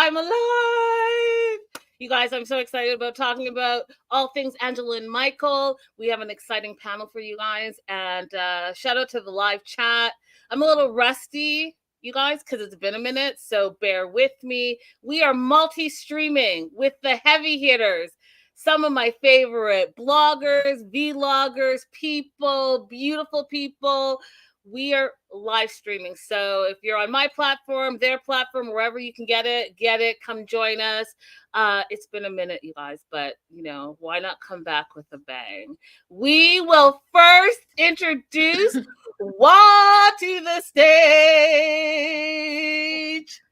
I'm alive. You guys, I'm so excited about talking about all things Angela and Micheal. We have an exciting panel for you guys. And shout out to the live chat. I'm a little rusty, you guys, because it's been a minute. So bear with me. We are multi-streaming with the heavy hitters. Some of my favorite bloggers, vloggers, people, beautiful people. We are live streaming. So if you're on my platform, their platform, wherever you can get it, come join us. It's been a minute, you guys, but why not come back with a bang? We will first introduce Wah to the stage.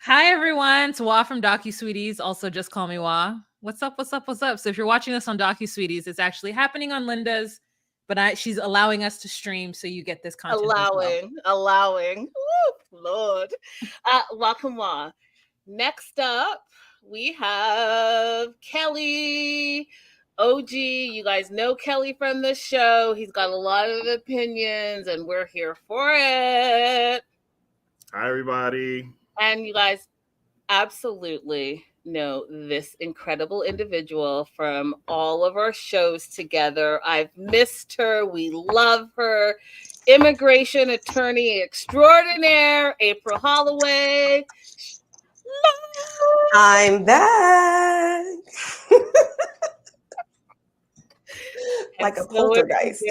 Hi, everyone. It's Wah from DocuSweeties. Also, just call me Wah. What's up? So if you're watching this on DocuSweeties, it's actually happening on Linda's, but she's allowing us to stream, so you get this content. Allowing. Woo, Lord. Welcome, Wah. Next up, we have Kelly. OG, you guys know Kelly from the show. He's got a lot of opinions, and we're here for it. Hi, everybody. And you guys absolutely know this incredible individual from all of our shows together. I've missed her. We love her. Immigration attorney extraordinaire, April Holloway. I'm back. Like a poltergeist.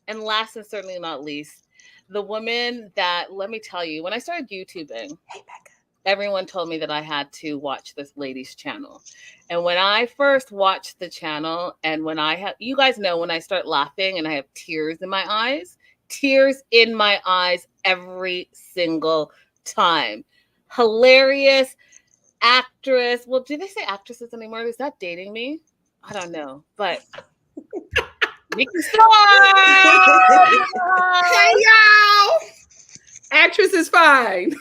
And last and certainly not least, the woman that, let me tell you, when I started YouTubing, everyone told me that I had to watch this lady's channel. And when I first watched the channel, and you guys know when I start laughing and I have tears in my eyes every single time. Hilarious actress. Well, do they say actresses anymore? Is that dating me? I don't know, but Nikki Star! Hey, y'all! Actress is fine.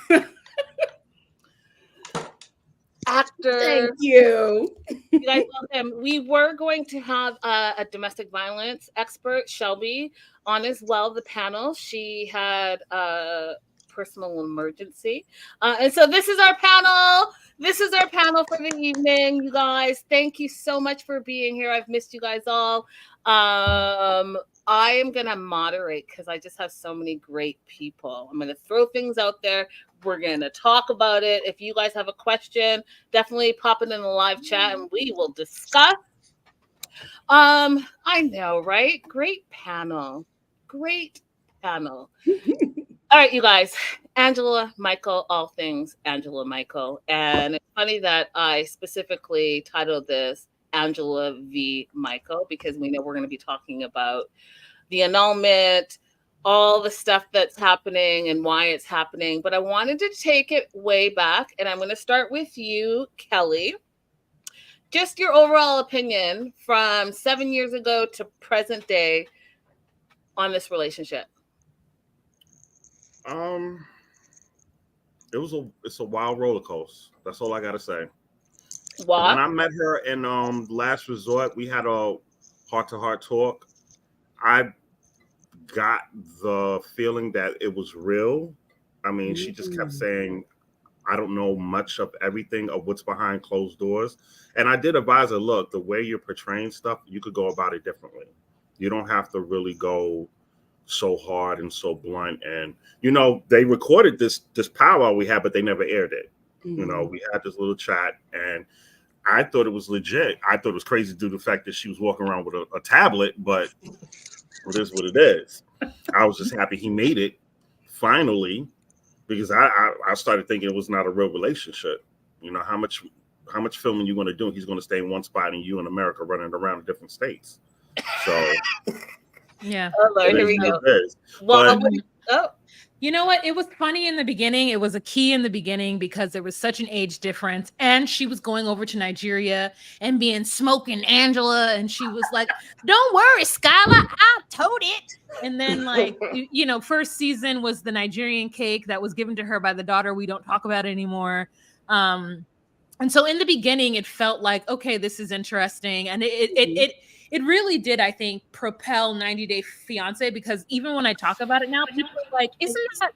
Actor. Thank you. You guys love him. We were going to have a domestic violence expert, Shelby, on as well, the panel. She had a personal emergency. And so this is our panel. This is our panel for the evening, you guys. Thank you so much for being here. I've missed you guys all. I am going to moderate because I just have so many great people. I'm going to throw things out there. We're going to talk about it. If you guys have a question, definitely pop it in the live chat and we will discuss. I know, right? Great panel. All right, you guys. Angela, Micheal, all things Angela, Micheal. And it's funny that I specifically titled this Angela v. Micheal because we know we're going to be talking about the annulment, all the stuff that's happening and why it's happening. But I wanted to take it way back, and I'm going to start with you, Kelly. Just your overall opinion from 7 years ago to present day on this relationship. It's a wild roller coaster. That's all I gotta say. Why? When I met her in Last Resort, we had a heart-to-heart talk. I got the feeling that it was real. I mean, she just kept saying, I don't know much of everything of what's behind closed doors. And I did advise her, look, the way you're portraying stuff, you could go about it differently. You don't have to really go so hard and so blunt. And they recorded this powwow we had, but they never aired it. We had this little chat, and I thought it was legit. I thought it was crazy due to the fact that she was walking around with a tablet, but it is what it is. I was just happy he made it finally, because I started thinking it was not a real relationship. How much filming you going to do? He's going to stay in one spot and you in America running around in different states. So yeah. Oh, Lord, here we go. Well, you know what? It was funny in the beginning. It was a key in the beginning because there was such an age difference, and she was going over to Nigeria and being smoking Angela, and she was like, "Don't worry, Skylar, I'll tote it." And then, first season was the Nigerian cake that was given to her by the daughter we don't talk about anymore. And so in the beginning, it felt like, okay, this is interesting, and it really did, I think, propel 90 Day Fiance, because even when I talk about it now, people are like, isn't that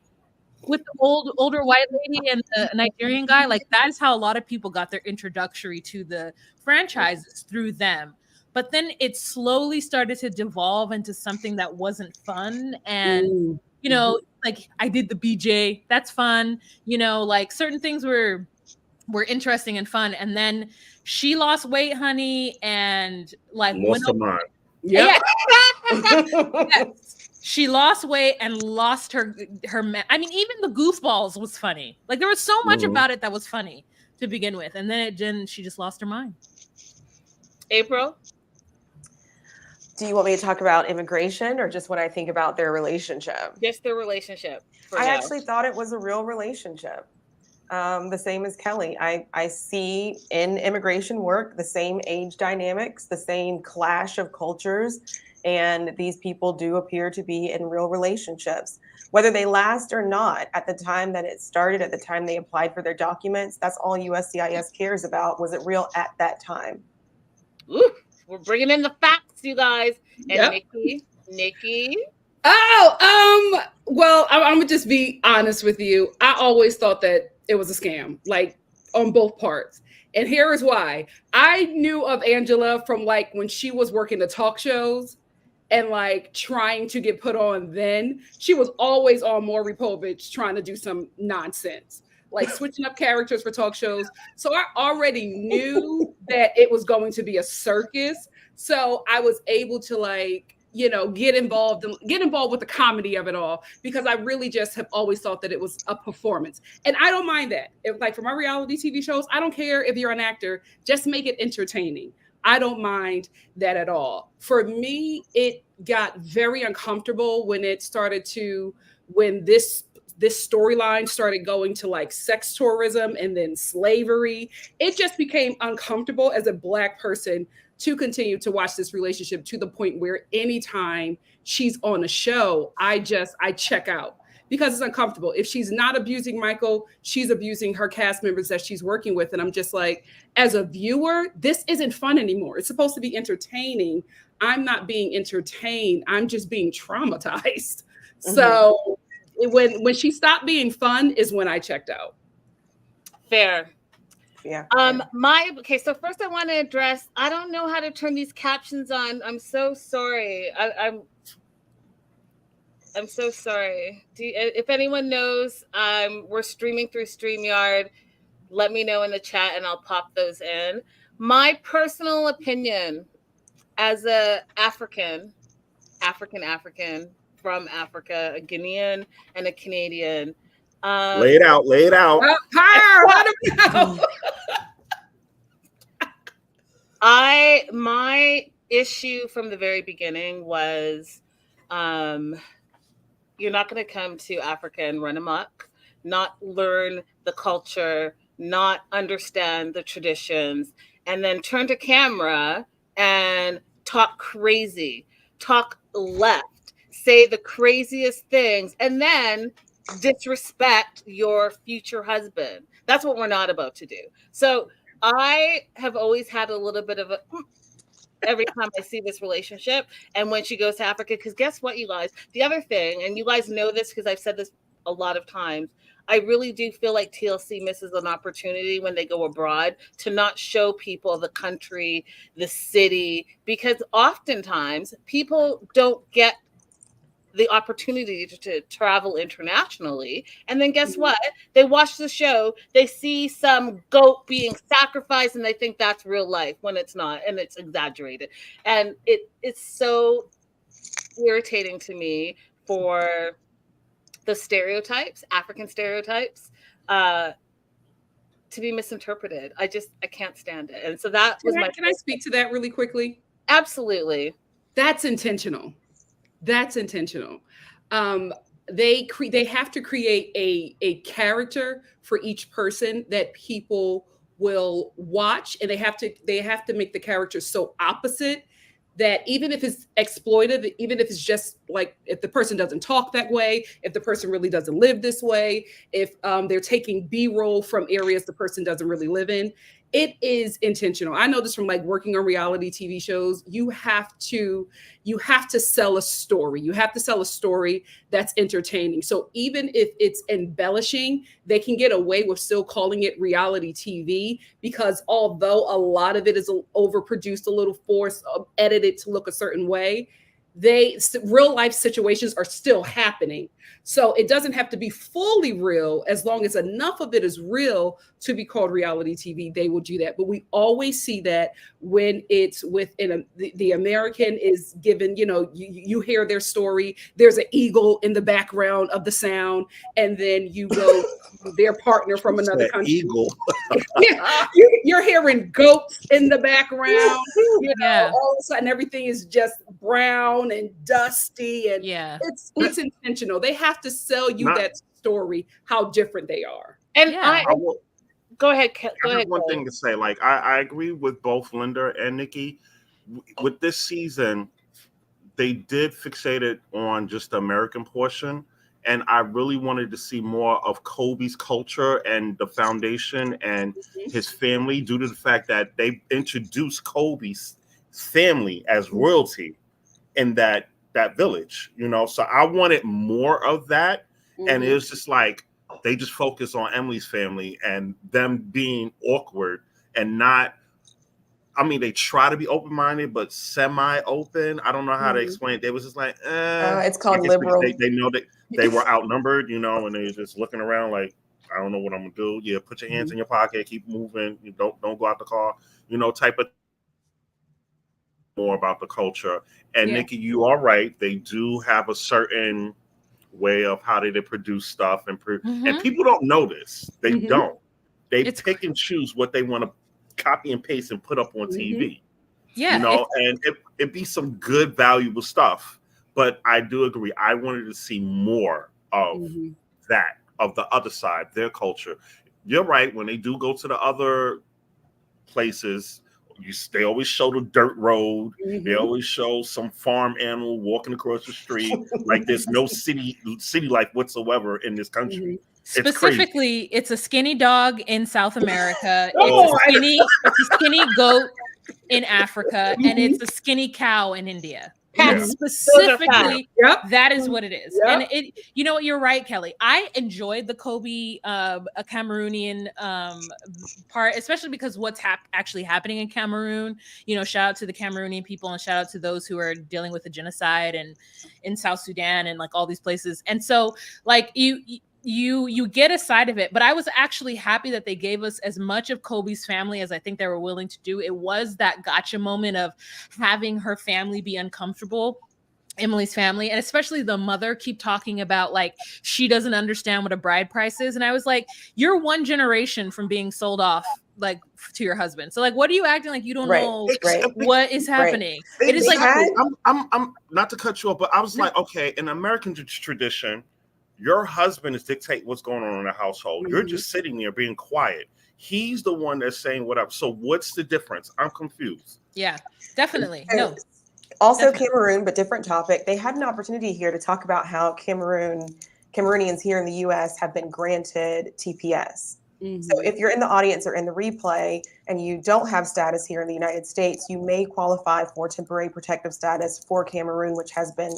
with the older white lady and the Nigerian guy, like that is how a lot of people got their introductory to the franchises, through them. But then it slowly started to devolve into something that wasn't fun. And, you know, like I did the BJ, that's fun. You know, like certain things were interesting and fun. And then she lost weight, honey, and like Lost her mind. Yep. Yes. She lost weight and lost her. I mean, even the goofballs was funny. Like there was so much about it that was funny to begin with, and then she just lost her mind. April, do you want me to talk about immigration or just what I think about their relationship? Just their relationship. I actually thought it was a real relationship. The same as Kelly. I see in immigration work the same age dynamics, the same clash of cultures, and these people do appear to be in real relationships. Whether they last or not, at the time that it started, at the time they applied for their documents, that's all USCIS cares about. Was it real at that time? Ooh, we're bringing in the facts, you guys. And Nikki. Oh, well, I'm gonna just be honest with you. I always thought that it was a scam, like on both parts. And here is why. I knew of Angela from like when she was working the talk shows and like trying to get put on. Then she was always on Maury Povich trying to do some nonsense, like switching up characters for talk shows. So I already knew that it was going to be a circus. So I was able to like, you know, get involved with the comedy of it all, because I really just have always thought that it was a performance. And I don't mind that. If like for my reality TV shows, I don't care if you're an actor, just make it entertaining. I don't mind that at all. For me, it got very uncomfortable when this storyline started going to like sex tourism and then slavery. It just became uncomfortable as a Black person to continue to watch this relationship, to the point where anytime she's on a show, I check out, because it's uncomfortable. If she's not abusing Michael, she's abusing her cast members that she's working with. And I'm just like, as a viewer, this isn't fun anymore. It's supposed to be entertaining. I'm not being entertained. I'm just being traumatized. Mm-hmm. So when she stopped being fun is when I checked out. Fair. Yeah. Okay, so first I want to address, I don't know how to turn these captions on. I'm so sorry. I'm so sorry. If anyone knows, we're streaming through StreamYard. Let me know in the chat and I'll pop those in. My personal opinion as a African from Africa, a Guinean and a Canadian. Lay it out. My issue from the very beginning was, you're not going to come to Africa and run amok, not learn the culture, not understand the traditions, and then turn to camera and talk crazy, talk left, say the craziest things, and then disrespect your future husband. That's what we're not about to do. So I have always had a little bit of a every time I see this relationship, and when she goes to Africa, because guess what, you guys? The other thing, and you guys know this because I've said this a lot of times, I really do feel like TLC misses an opportunity when they go abroad to not show people the country, the city, because oftentimes people don't get the opportunity to travel internationally. And then guess what? They watch the show, they see some goat being sacrificed, and they think that's real life when it's not, and it's exaggerated. And it's so irritating to me for the stereotypes, African stereotypes, to be misinterpreted. I can't stand it. And so that was Can I speak to that really quickly? Absolutely. That's intentional. That's intentional. They have to create a character for each person that people will watch, and they have to make the character so opposite that even if it's exploitive, even if it's just like if the person doesn't talk that way, if the person really doesn't live this way, if they're taking B-roll from areas the person doesn't really live in, it is intentional. I know this from like working on reality TV shows. You have to sell a story. You have to sell a story that's entertaining. So even if it's embellishing, they can get away with still calling it reality TV, because although a lot of it is overproduced, a little forced, edited to look a certain way, real life situations are still happening. So it doesn't have to be fully real. As long as enough of it is real to be called reality TV, they will do that. But we always see that when it's within the American is given, you hear their story, there's an eagle in the background of the sound, and then you go to their partner from another country. Eagle. Yeah, you're hearing goats in the background. All of a sudden everything is just brown and dusty, and it's intentional. They have to sell you that story, how different they are. And go ahead. Go ahead. One thing to say, like I agree with both Linda and Nikki. With this season, they did fixate it on just the American portion. And I really wanted to see more of Kobe's culture and the foundation and his family, due to the fact that they introduced Kobe's family as royalty in that village, So I wanted more of that. And it was just like, they just focus on Emily's family and them being awkward and not, they try to be open-minded, but semi-open. I don't know how to explain it. They was just like, it's called liberal. They know that they were outnumbered, and they were just looking around like, I don't know what I'm gonna do. Yeah, put your hands in your pocket, keep moving. You don't go out the car, type of more about the culture. And Nikki, you are right. They do have a certain way of how they produce stuff, and people don't know this. They don't. They pick and choose what they want to copy and paste and put up on TV. And it be some good, valuable stuff. But I do agree. I wanted to see more of that, of the other side, their culture. You're right. When they do go to the other places, they always show the dirt road. They always show some farm animal walking across the street. Like there's no city life whatsoever in this country. Specifically, it's a skinny dog in South America. It's a skinny goat in Africa, and it's a skinny cow in India. Specifically, that is what it is. And you're right, Kelly. I enjoyed the Kobe Cameroonian part, especially because what's actually happening in Cameroon. Shout out to the Cameroonian people, and shout out to those who are dealing with the genocide and in South Sudan and like all these places. And so like you get a side of it, but I was actually happy that they gave us as much of Kobe's family as I think they were willing to do. It was that gotcha moment of having her family be uncomfortable, Emily's family, and especially the mother keep talking about like she doesn't understand what a bride price is. And I was like, you're one generation from being sold off like to your husband. So like, what are you acting like you don't know what is happening? It is like I'm not to cut you off, but I was like, okay, in American tradition, your husband is dictating what's going on in the household. You're just sitting there being quiet. He's the one that's saying whatever. So what's the difference? I'm confused. Yeah, definitely. No. Also Cameroon, but different topic. They had an opportunity here to talk about how Cameroonians here in the U.S. have been granted TPS. So if you're in the audience or in the replay and you don't have status here in the United States, you may qualify for temporary protective status for Cameroon, which has been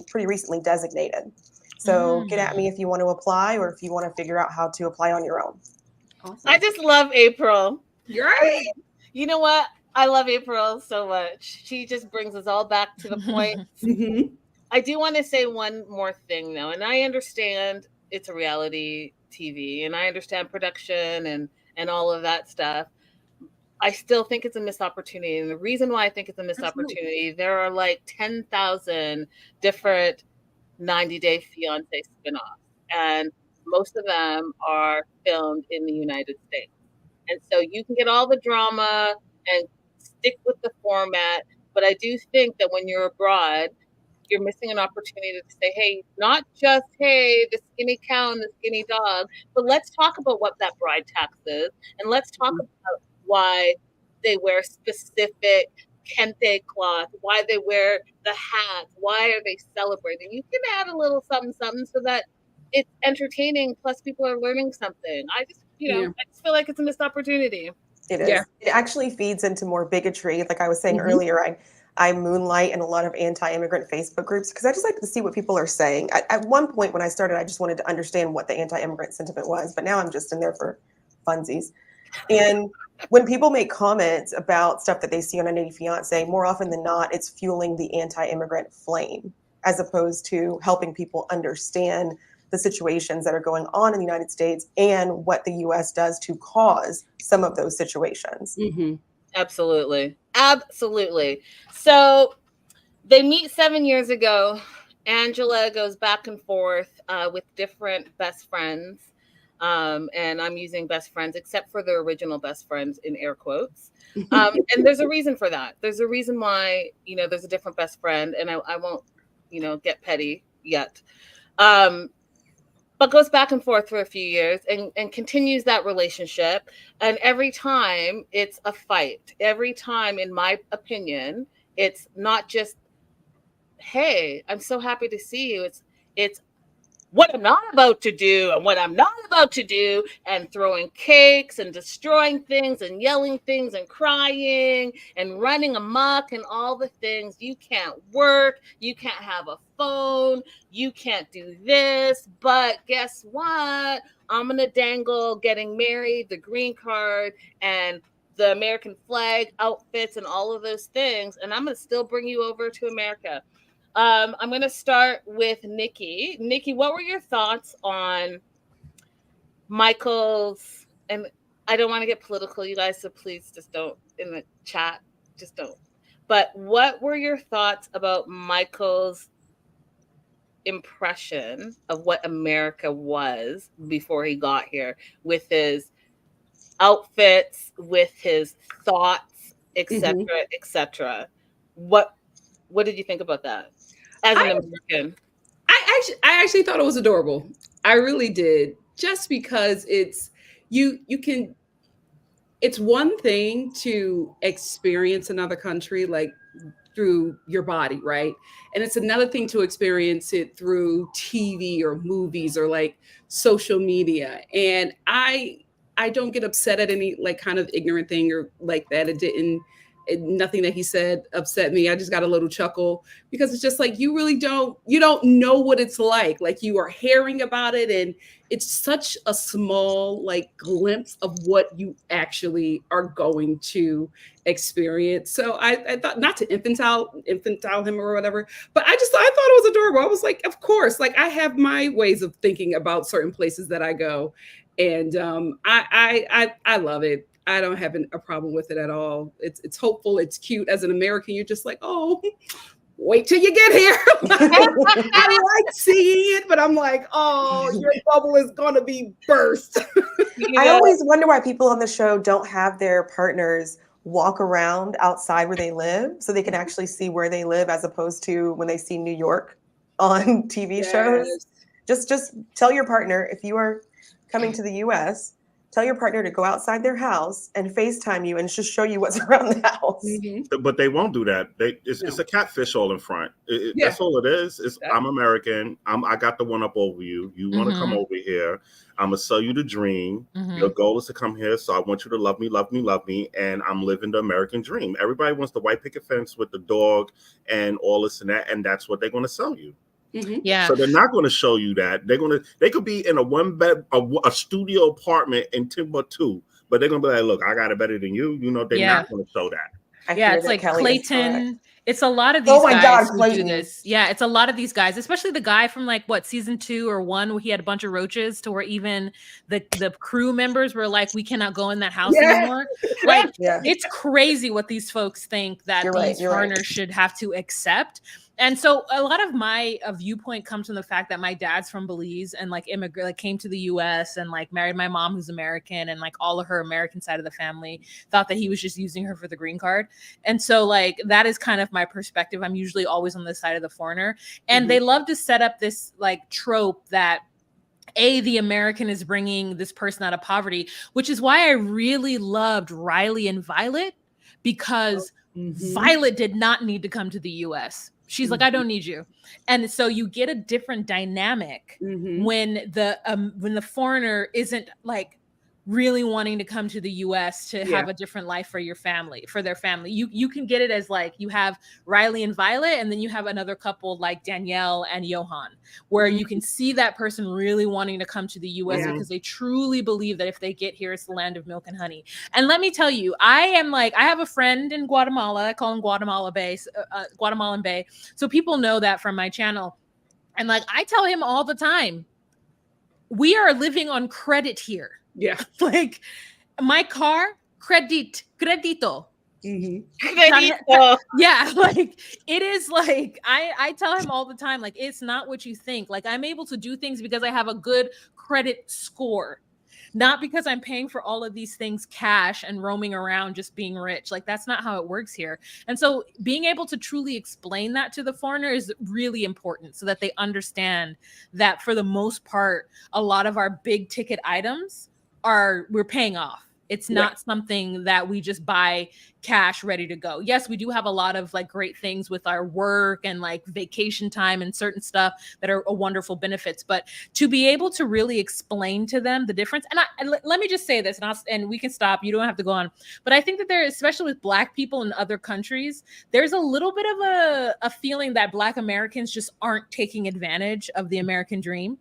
pretty recently designated. So get at me if you want to apply, or if you want to figure out how to apply on your own. Awesome. I just love April. You're right. You know what? I love April so much. She just brings us all back to the point. I do want to say one more thing, though, and I understand it's a reality TV, and I understand production and all of that stuff. I still think it's a missed opportunity, and the reason why I think it's a missed opportunity, there are like 10,000 different 90-Day Fiancé spinoffs, and most of them are filmed in the United States. And so you can get all the drama and stick with the format, but I do think that when you're abroad, you're missing an opportunity to say, hey, not just, hey, the skinny cow and the skinny dog, but let's talk about what that bride tax is, and let's talk about why they wear specific kente cloth, why they wear the hats, why are they celebrating. You can add a little something so that it's entertaining, plus people are learning something. I just I just feel like it's a missed opportunity. It is. Yeah. It actually feeds into more bigotry. Like I was saying Mhm. earlier, I moonlight in a lot of anti-immigrant Facebook groups because I just like to see what people are saying. At one point when I started, I just wanted to understand what the anti-immigrant sentiment was, but now I'm just in there for funsies. And when people make comments about stuff that they see on a 90 Fiance, more often than not, it's fueling the anti-immigrant flame as opposed to helping people understand the situations that are going on in the United States and what the US does to cause some of those situations. Mhm. Absolutely. Absolutely. So they meet 7 years ago. Angela goes back and forth with different best friends. And I'm using best friends, except for the original best friends in air quotes. And there's a reason for that. There's a reason why, there's a different best friend. And I won't, get petty yet. But goes back and forth for a few years and continues that relationship. And every time it's a fight. Every time, in my opinion, it's not just, hey, I'm so happy to see you. It's what I'm not about to do and what I'm not about to do, and throwing cakes and destroying things and yelling things and crying and running amok and all the things. You can't work, you can't have a phone, you can't do this, but guess what? I'm gonna dangle getting married, the green card, and the American flag outfits and all of those things, and I'm gonna still bring you over to America. I'm going to start with Nikki. Nikki, what were your thoughts on Micheal's? And I don't want to get political, you guys, so please just don't in the chat. Just don't. But what were your thoughts about Micheal's impression of what America was before he got here, with his outfits, with his thoughts, etc., etc.? What did you think about that as an American? I actually thought it was adorable. I really did, just because you can. It's one thing to experience another country like through your body, right? And it's another thing to experience it through TV or movies or like social media. And I don't get upset at any like kind of ignorant thing or like that. Nothing that he said upset me. I just got a little chuckle because it's just like you don't know what it's like you are hearing about it, and it's such a small like glimpse of what you actually are going to experience. So I thought, not to infantile him or whatever, but I thought it was adorable. I was like, of course, like I have my ways of thinking about certain places that I go, and I love it. I don't have a problem with it at all. It's hopeful. It's cute. As an American, you're just like, oh, wait till you get here. I like seeing it, but I'm like, oh, your bubble is gonna be burst. I always wonder why people on the show don't have their partners walk around outside where they live so they can actually see where they live, as opposed to when they see New York on TV shows. Just tell your partner, if you are coming to the US, tell your partner to go outside their house and FaceTime you and just show you what's around the house. Mm-hmm. But they won't do that. It's a catfish all in front. Yeah. That's all it is. I'm American. I got the one up over you. You want to come over here. I'm going to sell you the dream. Your goal is to come here. So I want you to love me, love me, love me. And I'm living the American dream. Everybody wants the white picket fence with the dog and all this and that. And that's what they're going to sell you. Mm-hmm. Yeah. So they're not going to show you that. They could be in a one bed, a studio apartment in Timbuktu, but they're going to be like, look, I got it better than you. They're not going to show that. It's like Kelly Clayton. It's a lot of these guys who do this. Yeah, it's a lot of these guys, especially the guy from like season 2 or 1, where he had a bunch of roaches, to where even the crew members were like, we cannot go in that house anymore. Like, it's crazy what these folks think that these foreigners should have to accept. And so a lot of my viewpoint comes from the fact that my dad's from Belize and like came to the US and like married my mom, who's American, and like all of her American side of the family thought that he was just using her for the green card. And so like that is kind of my perspective. I'm usually always on the side of the foreigner, and they love to set up this like trope that the American is bringing this person out of poverty, which is why I really loved Riley and Violet, because Violet did not need to come to the US. She's like, I don't need you. And so you get a different dynamic when the foreigner isn't like really wanting to come to the US to have a different life for your family, for their family. You can get it as like you have Riley and Violet, and then you have another couple like Danielle and Johan, where you can see that person really wanting to come to the US because they truly believe that if they get here, it's the land of milk and honey. And let me tell you, I have a friend in Guatemala. I call him Guatemalan Bay. So people know that from my channel. And like, I tell him all the time, we are living on credit here. Yeah. Like my car, credito. Yeah, like it is like I tell him all the time, like it's not what you think. Like I'm able to do things because I have a good credit score, not because I'm paying for all of these things cash and roaming around just being rich. Like that's not how it works here. And so being able to truly explain that to the foreigner is really important so that they understand that for the most part, a lot of our big ticket items we're paying off. It's not something that we just buy cash ready to go. Yes, we do have a lot of like great things with our work and like vacation time and certain stuff that are wonderful benefits. But to be able to really explain to them the difference, and let me just say this, and we can stop. You don't have to go on. But I think that there, especially with Black people in other countries, there's a little bit of a feeling that Black Americans just aren't taking advantage of the American dream.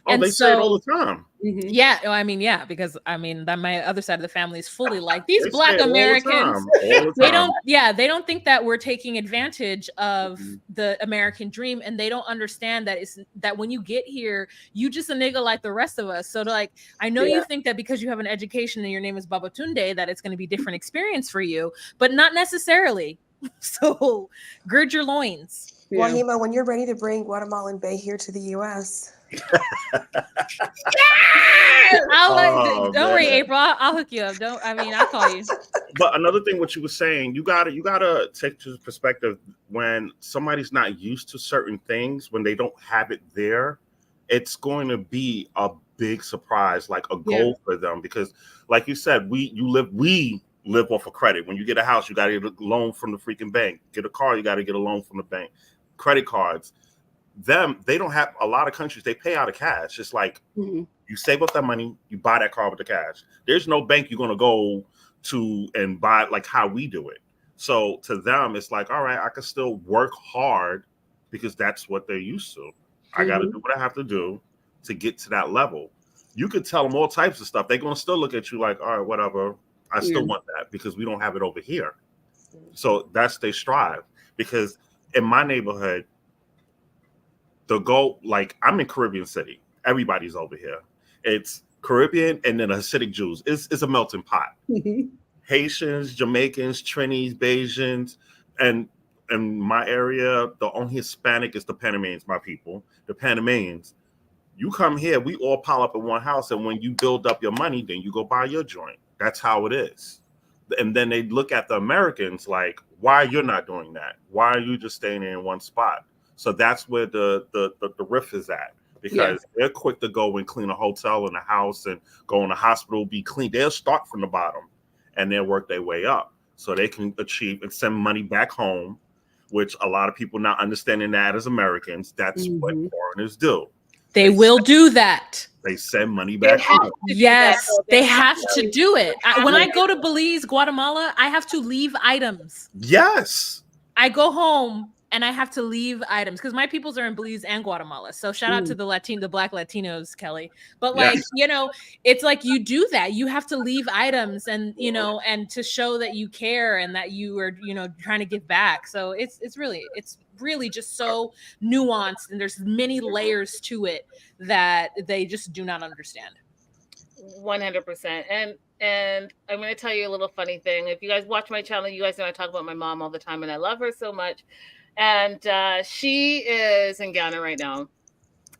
Oh, and they say it all the time. Yeah, I mean, yeah, because I mean that my other side of the family is fully like these Black Americans. They don't think that we're taking advantage of the American dream, and they don't understand that it's that when you get here, you just a nigga like the rest of us. So like, I know you think that because you have an education and your name is Babatunde, that it's going to be different experience for you, but not necessarily. So gird your loins. Wahima, when you're ready to bring Guatemalan Bay here to the U.S. Don't worry, April. I'll hook you up. I'll call you. But another thing, what you were saying, you gotta take to perspective when somebody's not used to certain things, when they don't have it there, it's going to be a big surprise, like a goal for them. Because, like you said, we live off of credit. When you get a house, you got to get a loan from the freaking bank. Get a car, you got to get a loan from the bank. Credit cards. They don't have a lot of countries. They pay out of cash. It's like you save up that money, you buy that car with the cash. There's no bank you're gonna go to and buy it like how we do it. So to them, it's like, all right, I can still work hard because that's what they're used to. I got to do what I have to do to get to that level. You could tell them all types of stuff. They're gonna still look at you like, all right, whatever. I still want that because we don't have it over here. So that's they strive. Because in my neighborhood, the goal, like I'm in Caribbean City. Everybody's over here. It's Caribbean and then Hasidic Jews. It's a melting pot. Haitians, Jamaicans, Trinis, Bajans, and in my area, the only Hispanic is the Panamanians, my people. The Panamanians. You come here, we all pile up in one house, and when you build up your money, then you go buy your joint. That's how it is. And then they look at the Americans like, why you're not doing that? Why are you just staying in one spot? So that's where the riff is at, because they're quick to go and clean a hotel and a house and go in the hospital, be clean. They'll start from the bottom and they'll work their way up so they can achieve and send money back home, which a lot of people not understanding that as Americans, that's what foreigners do. They will do that. They send money back home. Yes, they have to do it. When I go to Belize, Guatemala, I have to leave items. Yes. I go home and I have to leave items because my peoples are in Belize and Guatemala. So shout out to the Black Latinos, Kelly. But like, it's like you do that. You have to leave items and, and to show that you care and that you are, trying to give back. So it's really just so nuanced and there's many layers to it that they just do not understand. 100%. And I'm going to tell you a little funny thing. If you guys watch my channel, you guys know I talk about my mom all the time and I love her so much. And she is in Ghana right now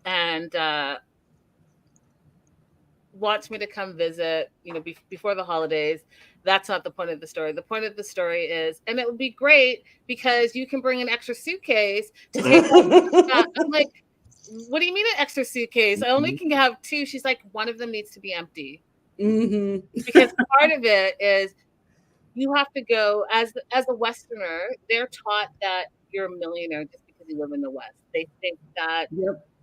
and wants me to come visit, before the holidays. That's not the point of the story. The point of the story is, and it would be great because you can bring an extra suitcase to take. I'm like, what do you mean an extra suitcase? I only can have two. She's like, one of them needs to be empty. Because part of it is you have to go as a Westerner. They're taught that you're a millionaire just because you live in the West. They think that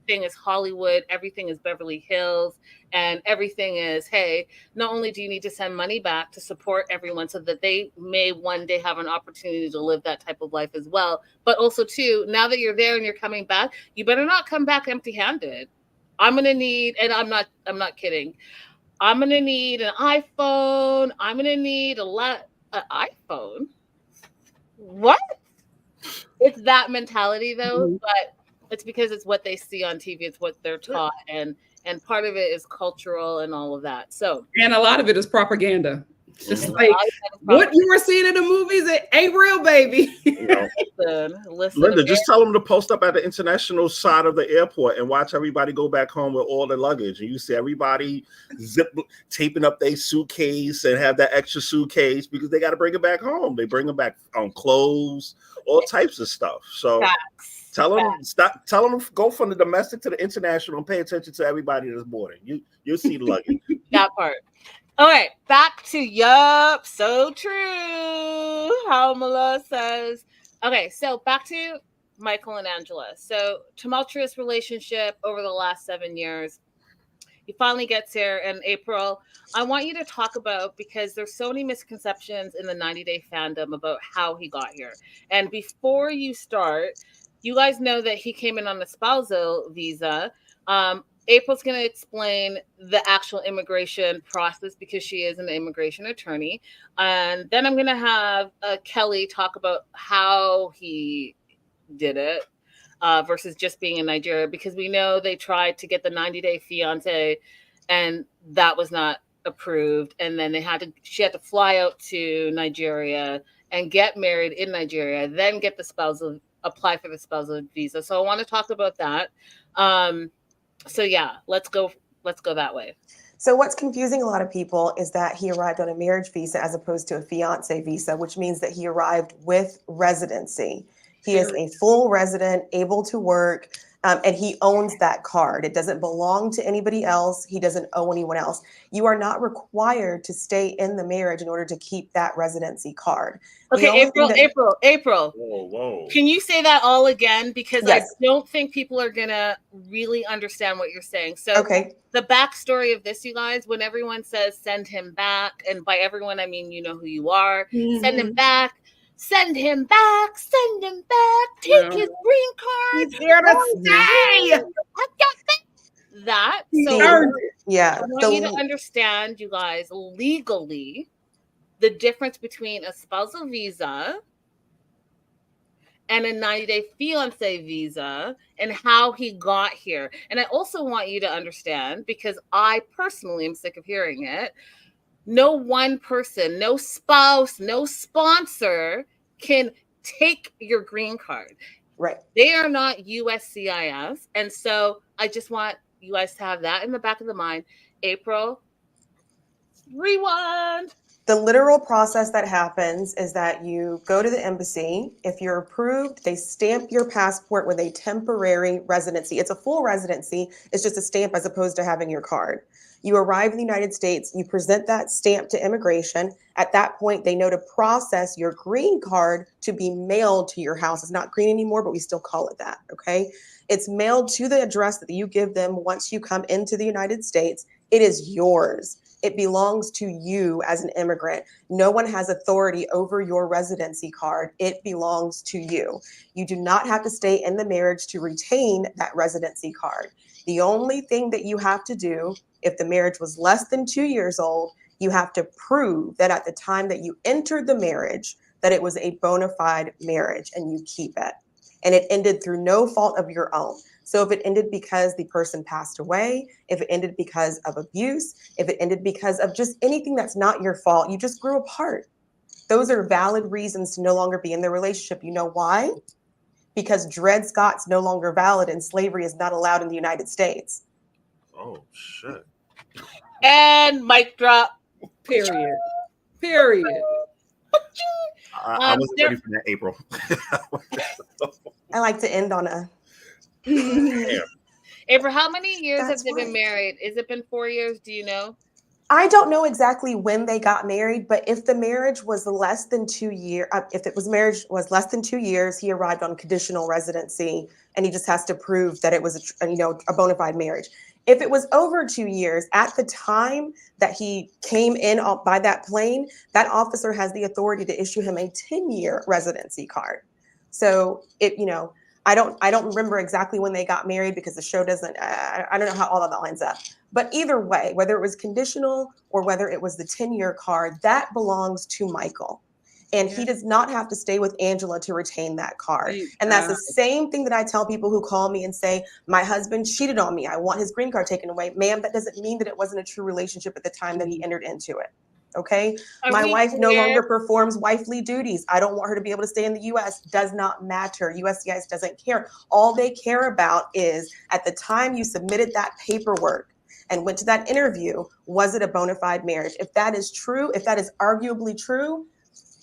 everything is Hollywood, everything is Beverly Hills, and everything is, hey, not only do you need to send money back to support everyone so that they may one day have an opportunity to live that type of life as well, but also too, now that you're there and you're coming back, you better not come back empty-handed. I'm gonna need, and I'm not kidding. I'm gonna need an iPhone. I'm gonna need an iPhone. What? It's that mentality though, but it's because it's what they see on TV. It's what they're taught, and part of it is cultural and all of that. So, and a lot of it is propaganda. It's just like what you were seeing in the movies, it ain't real, baby. Listen, Linda, just tell them to post up at the international side of the airport and watch everybody go back home with all their luggage. And you see everybody taping up their suitcase and have that extra suitcase because they got to bring it back home. They bring them back on clothes, all types of stuff. So tell them go from the domestic to the international and pay attention to everybody that's boarding. You'll see the luggage. That part. All right, back to yup, so true. How Mala says. Okay, so back to Micheal and Angela. So tumultuous relationship over the last 7 years. He finally gets here in April. I want you to talk about, because there's so many misconceptions in the 90 Day fandom about how he got here. And before you start, you guys know that he came in on a spousal visa. April's going to explain the actual immigration process because she is an immigration attorney. And then I'm going to have Kelly talk about how he did it versus just being in Nigeria, because we know they tried to get the 90-day fiance and that was not approved. And then she had to fly out to Nigeria and get married in Nigeria, then get apply for the spousal visa. So I want to talk about that. So yeah, let's go that way. So what's confusing a lot of people is that he arrived on a marriage visa as opposed to a fiance visa, which means that he arrived with residency. He is a full resident, able to work, and he owns that card. It doesn't belong to anybody else. He doesn't owe anyone else. You are not required to stay in the marriage in order to keep that residency card. Okay, April. Whoa. Can you say that all again? Because yes. I don't think people are going to really understand what you're saying. So the backstory of this, you guys, when everyone says send him back, and by everyone, I mean, you know who you are, send him back. Send him back. Send him back. Take his green card. He's here to stay. That. So yeah. I want you to understand, you guys, legally, the difference between a spousal visa and a 90-day fiance visa and how he got here. And I also want you to understand, because I personally am sick of hearing it, no one person, no spouse, no sponsor can take your green card. Right. They are not USCIS. And so I just want you guys to have that in the back of the mind. April, rewind. The literal process that happens is that you go to the embassy. If you're approved, they stamp your passport with a temporary residency. It's a full residency. It's just a stamp as opposed to having your card. You arrive in the United States, you present that stamp to immigration. At that point, they know to process your green card to be mailed to your house. It's not green anymore, but we still call it that, okay? It's mailed to the address that you give them once you come into the United States. It is yours. It belongs to you as an immigrant. No one has authority over your residency card. It belongs to you. You do not have to stay in the marriage to retain that residency card. The only thing that you have to do, if the marriage was less than 2 years old, you have to prove that at the time that you entered the marriage, that it was a bona fide marriage and you keep it. And it ended through no fault of your own. So if it ended because the person passed away, if it ended because of abuse, if it ended because of just anything that's not your fault, you just grew apart. Those are valid reasons to no longer be in the relationship. You know why? Because Dred Scott's no longer valid and slavery is not allowed in the United States. Oh, shit. And mic drop. Period. I wasn't ready for that, April. I like to end on a... April, how many years have they been married? Has it been 4 years? Do you know? I don't know exactly when they got married, but if the marriage was less than 2 years, if it was marriage was less than 2 years, he arrived on conditional residency, and he just has to prove that it was a bona fide marriage. If it was over 2 years, at the time that he came in by that plane, that officer has the authority to issue him a 10-year residency card. So I don't remember exactly when they got married because the show doesn't. I don't know how all of that lines up. But either way, whether it was conditional or whether it was the 10-year card, that belongs to Micheal. And he does not have to stay with Angela to retain that card. And that's the same thing that I tell people who call me and say, my husband cheated on me. I want his green card taken away. Ma'am, that doesn't mean that it wasn't a true relationship at the time that he entered into it. Okay. My wife no longer performs wifely duties. I don't want her to be able to stay in the US. Does not matter. USCIS doesn't care. All they care about is at the time you submitted that paperwork and went to that interview, was it a bona fide marriage? If that is true, if that is arguably true,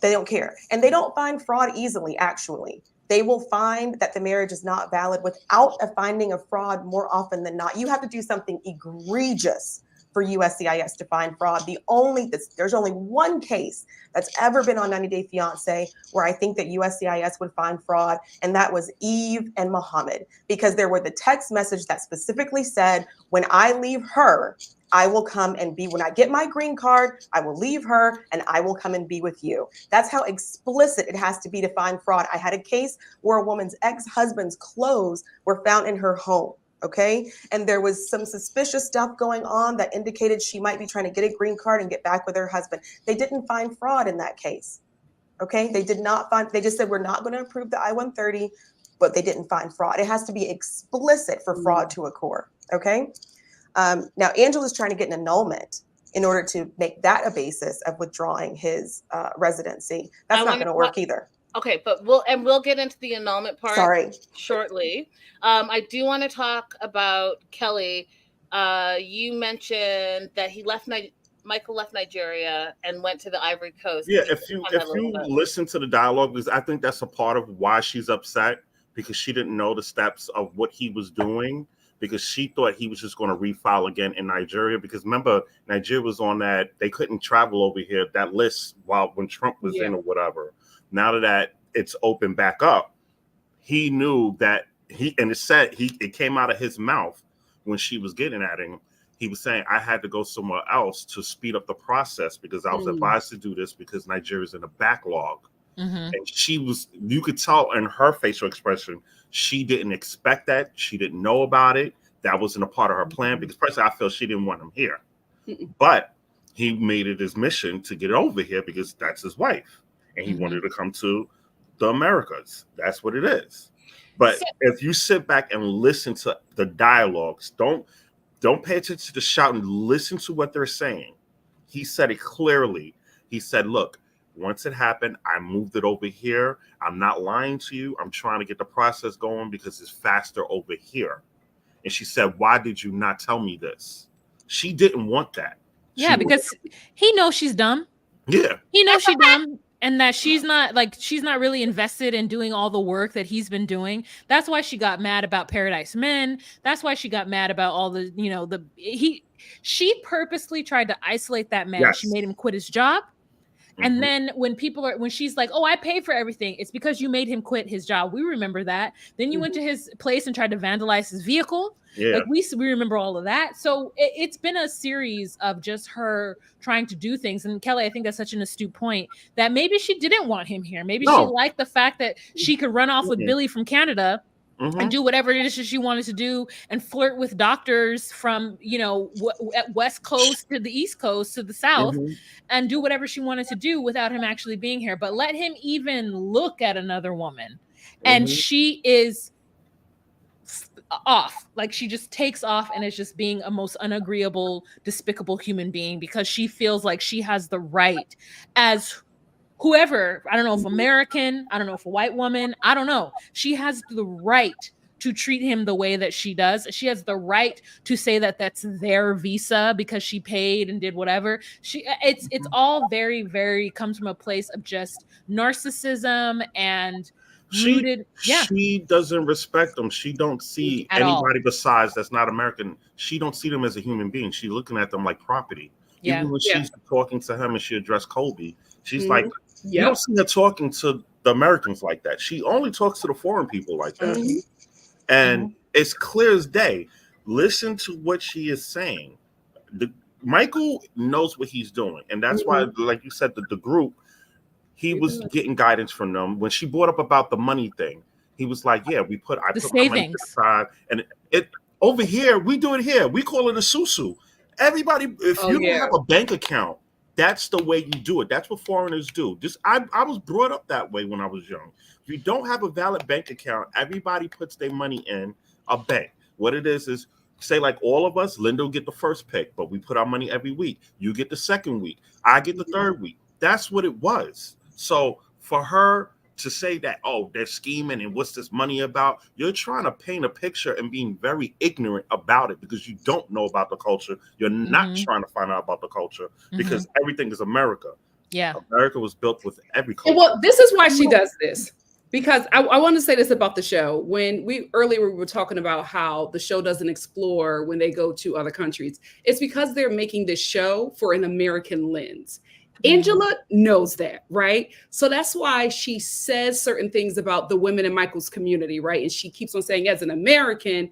they don't care. And they don't find fraud easily, actually. They will find that the marriage is not valid without a finding of fraud more often than not. You have to do something egregious for USCIS to find fraud. There's only one case that's ever been on 90 Day Fiancé where I think that USCIS would find fraud, and that was Eve and Muhammad, because there were the text message that specifically said, when I leave her, I will come and be, when I get my green card, I will leave her and I will come and be with you. That's how explicit it has to be to find fraud. I had a case where a woman's ex-husband's clothes were found in her home. Okay. And there was some suspicious stuff going on that indicated she might be trying to get a green card and get back with her husband. They didn't find fraud in that case. Okay. They did not find, they just said, we're not going to approve the I-130, but they didn't find fraud. It has to be explicit for fraud to occur. Okay. Now, Angela's trying to get an annulment in order to make that a basis of withdrawing his residency. That's not going to work either. Okay, but we'll get into the annulment part shortly. I do want to talk about Kelly. You mentioned that Micheal left Nigeria and went to the Ivory Coast. Yeah, if you listen to the dialogue, because I think that's a part of why she's upset, because she didn't know the steps of what he was doing, because she thought he was just going to refile again in Nigeria. Because remember, Nigeria was on that, they couldn't travel over here, that list when Trump was in or whatever. Now that it's open back up, he knew that it came out of his mouth when she was getting at him. He was saying, I had to go somewhere else to speed up the process because I was advised to do this because Nigeria's in a backlog. And you could tell in her facial expression, she didn't expect that. She didn't know about it. That wasn't a part of her plan, because personally, I feel she didn't want him here. But he made it his mission to get over here because that's his wife. And he wanted to come to the Americas. That's what it is. But if you sit back and listen to the dialogues, don't pay attention to the shouting. Listen to what they're saying. He said it clearly. He said, look, once it happened, I moved it over here. I'm not lying to you. I'm trying to get the process going because it's faster over here. And she said, why did you not tell me this? She didn't want that. Because he knows she's dumb. Yeah. He knows she's dumb. And that she's not really invested in doing all the work that he's been doing. That's why she got mad about Paradise Men. That's why she got mad about all the, she purposely tried to isolate that man. Yes. She made him quit his job. And then when she's like, oh, I paid for everything, it's because you made him quit his job. We remember that. Then you went to his place and tried to vandalize his vehicle. Yeah. Like we remember all of that. So it's been a series of just her trying to do things. And Kelly, I think that's such an astute point that maybe she didn't want him here. Maybe she liked the fact that she could run off with Billy from Canada and do whatever it is she wanted to do and flirt with doctors from, at West Coast to the East Coast to the South and do whatever she wanted to do without him actually being here. But let him even look at another woman and she is off. Like she just takes off and is just being a most unagreeable, despicable human being because she feels like she has the right as whoever, I don't know if American, I don't know if a white woman, I don't know. She has the right to treat him the way that she does. She has the right to say that that's their visa because she paid and did whatever. It's all very, very comes from a place of just narcissism and rooted. She doesn't respect them. She don't see anybody besides that's not American. She don't see them as a human being. She's looking at them like property. Even when she's talking to him and she addressed Kobe, she's like, you Yep. don't see her talking to the Americans like that. She only talks to the foreign people like that. And it's clear as day. Listen to what she is saying. Michael knows what he's doing. And that's why, like you said, the group, he was getting guidance from them. When she brought up about the money thing, he was like, yeah, I put my money aside. And it over here, we do it here. We call it a susu. Everybody, if you don't have a bank account, that's the way you do it. That's what foreigners do. I was brought up that way when I was young. If you don't have a valid bank account, everybody puts their money in a bank. What it is say like all of us, Linda will get the first pick, but we put our money every week. You get the second week. I get the third week. That's what it was. So for her to say that, oh, they're scheming and what's this money about? You're trying to paint a picture and being very ignorant about it because you don't know about the culture. You're not trying to find out about the culture because everything is America. Yeah. America was built with every culture. Well, this is why she does this. Because I want to say this about the show. When we were talking about how the show doesn't explore when they go to other countries. It's because they're making this show for an American lens. Angela knows that, right? So that's why she says certain things about the women in Michael's community, right? And she keeps on saying, as an American,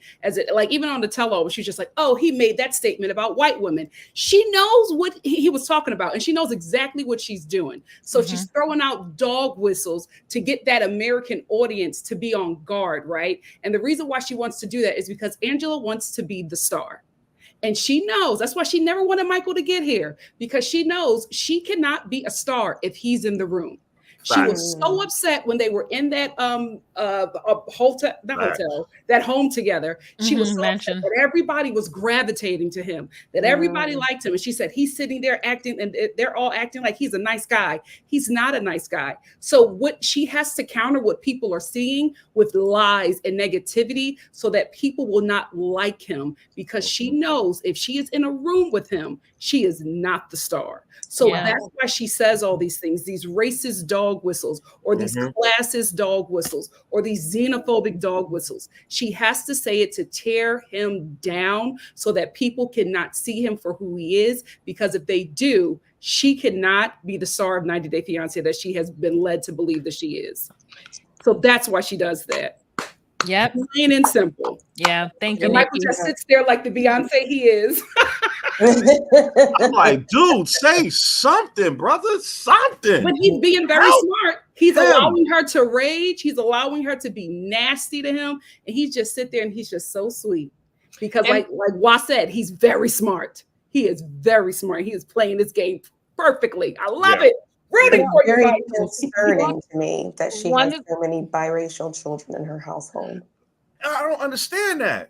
like even on the tell-all, she's just like, oh, he made that statement about white women. She knows what he was talking about, and she knows exactly what she's doing. So she's throwing out dog whistles to get that American audience to be on guard, right? And the reason why she wants to do that is because Angela wants to be the star. And she knows that's why she never wanted Michael to get here, because she knows she cannot be a star if he's in the room. She was so upset when they were in that that home together. She was so upset that everybody was gravitating to him, that everybody liked him. And she said, he's sitting there acting, and they're all acting like he's a nice guy. He's not a nice guy. So what she has to counter what people are seeing with lies and negativity so that people will not like him, because she knows if she is in a room with him, she is not the star. So that's why she says all these things, these racist dog whistles, or these classist dog whistles, or these xenophobic dog whistles. She has to say it to tear him down so that people cannot see him for who he is, because if they do, she cannot be the star of 90 Day Fiancé that she has been led to believe that she is. So that's why she does that. Yep. Plain and simple. Yeah. Thank you. And Michael just sits there like the Beyonce he is. I'm like, dude, say something, brother, something. But he's being very smart. He's allowing her to rage. He's allowing her to be nasty to him. And he just sit there and he's just so sweet. Because like Wah said, he's very smart. He is very smart. He is playing this game perfectly. I love it. Rooting for you. Very concerning to me that she has so many biracial children in her household. I don't understand that.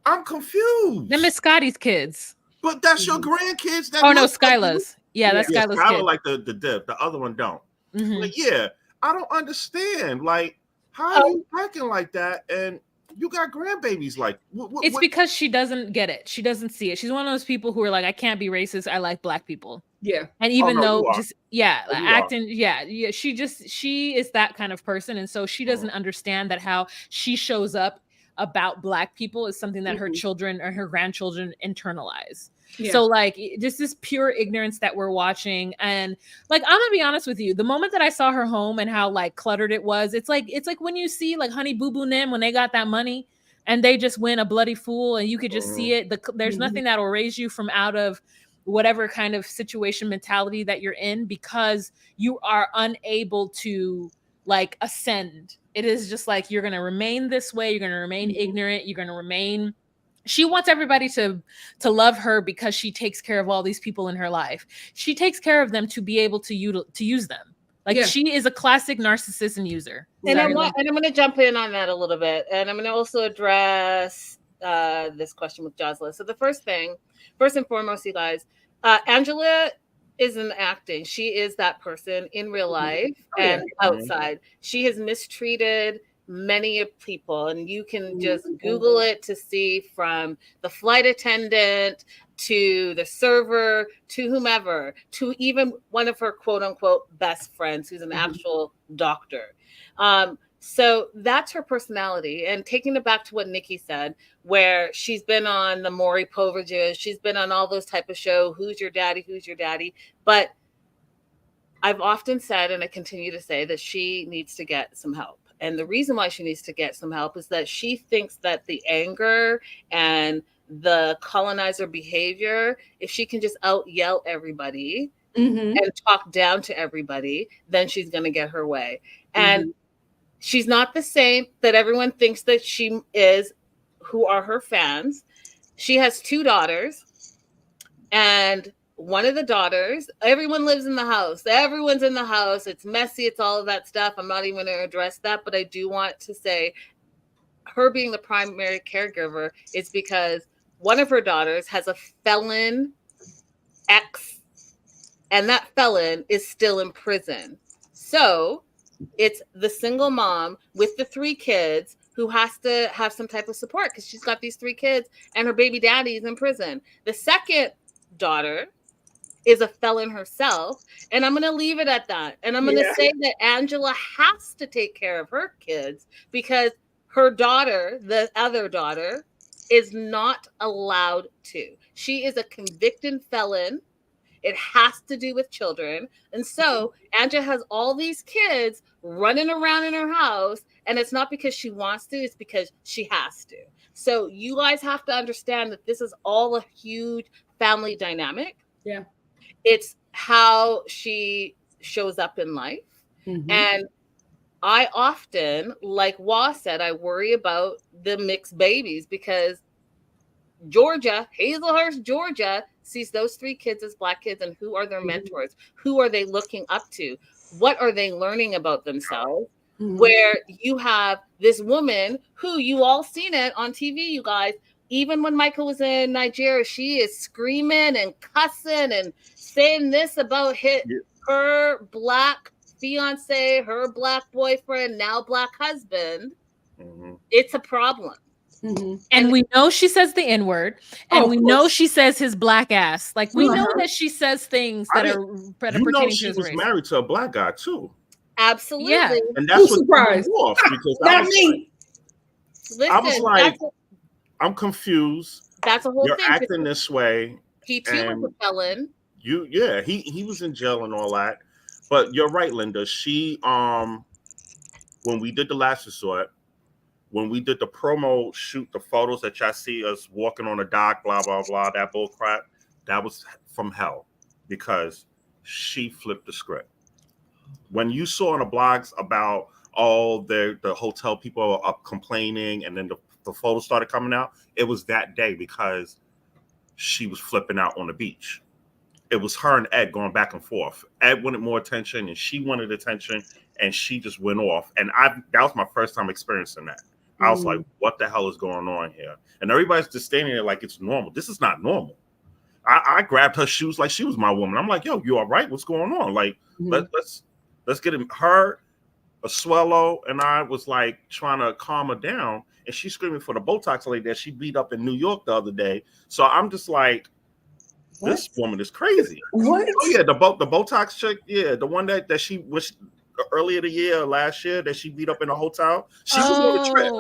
I'm confused. They're Miss Scotty's kids. But that's your grandkids. That no, Skyla's. Yeah, that's Skyla's Skylar kid. like the dip. The other one don't. Like, yeah, I don't understand. Like, how are you acting like that? And you got grandbabies. Like, it's because she doesn't get it. She doesn't see it. She's one of those people who are like, I can't be racist. I like black people. Yeah. And even acting. Yeah. She is that kind of person. And so she doesn't understand that how she shows up about black people is something that her children or her grandchildren internalize. Yeah. So like just this pure ignorance that we're watching. And like, I'm gonna be honest with you, the moment that I saw her home and how like cluttered it was, it's like when you see like Honey Boo Boo Nim when they got that money and they just win a bloody fool and you could just see it. There's nothing that will raise you from out of whatever kind of situation mentality that you're in, because you are unable to like ascend. It is just like, you're going to remain this way. You're going to remain ignorant. You're going to remain. She wants everybody to love her because she takes care of all these people in her life. She takes care of them to be able to use them. Like she is a classic narcissist and user. And I'm going to jump in on that a little bit. And I'm going to also address this question with Jocelyn. So the first and foremost, you guys, Angela isn't acting. She is that person in real life and outside. She has mistreated many people, and you can just Google it to see, from the flight attendant to the server to whomever, to even one of her quote unquote best friends who's an actual doctor. So that's her personality. And taking it back to what Nikki said, where she's been on the Maury Poverages, she's been on all those type of show, Who's Your Daddy, Who's Your Daddy? But I've often said, and I continue to say, that she needs to get some help. And the reason why she needs to get some help is that she thinks that the anger and the colonizer behavior, if she can just out yell everybody and talk down to everybody, then she's going to get her way. And she's not the saint that everyone thinks that she is, who are her fans. She has 2 daughters, and one of the daughters, everyone lives in the house. Everyone's in the house. It's messy. It's all of that stuff. I'm not even going to address that, but I do want to say her being the primary caregiver is because one of her daughters has a felon ex, and that felon is still in prison. So it's the single mom with the 3 kids who has to have some type of support because she's got these 3 kids and her baby daddy is in prison. The second daughter is a felon herself, and I'm going to leave it at that. And I'm going to say that Angela has to take care of her kids because her daughter, the other daughter, is not allowed to. She is a convicted felon. It has to do with children. And so Angela has all these kids running around in her house, and it's not because she wants to, it's because she has to. So you guys have to understand that this is all a huge family dynamic. Yeah. It's how she shows up in life. And I often, like Wah said, I worry about the mixed babies because Georgia, Hazelhurst, Georgia, sees those 3 kids as Black kids, and who are their mentors? Who are they looking up to? What are they learning about themselves? Where you have this woman who, you all seen it on TV, you guys, even when Micheal was in Nigeria, she is screaming and cussing and saying this about her Black fiance, her Black boyfriend, now Black husband. It's a problem. And we know she says the N-word, and we know she says his black ass. Like, we know that she says things that are pertaining to his race. She was married to a Black guy too. Absolutely. Yeah. And that's what surprised me off because not me. I was like, I'm confused. That's a whole You're thing. You're acting this way. He too was a felon. He was in jail and all that. But you're right, Linda. She when we did the Last Resort, when we did the promo shoot, the photos that y'all see us walking on the dock, blah, blah, blah, that bull crap, that was from hell because she flipped the script. When you saw on the blogs about all the hotel people are up complaining and then the photos started coming out, it was that day because she was flipping out on the beach. It was her and Ed going back and forth. Ed wanted more attention and she wanted attention and she just went off. And that was my first time experiencing that. I was like, what the hell is going on here? And everybody's just standing there like it's normal. This is not normal. I grabbed her shoes like she was my woman. I'm like, yo, you all right? What's going on? Like, let's get him. Her, Asuelo, and I was like trying to calm her down. And she's screaming for the Botox lady that she beat up in New York the other day. So I'm just like, this woman is crazy. What? Oh, yeah, the Botox chick. Yeah, the one that she was earlier the year, last year, that she beat up in a hotel. She was on the trip.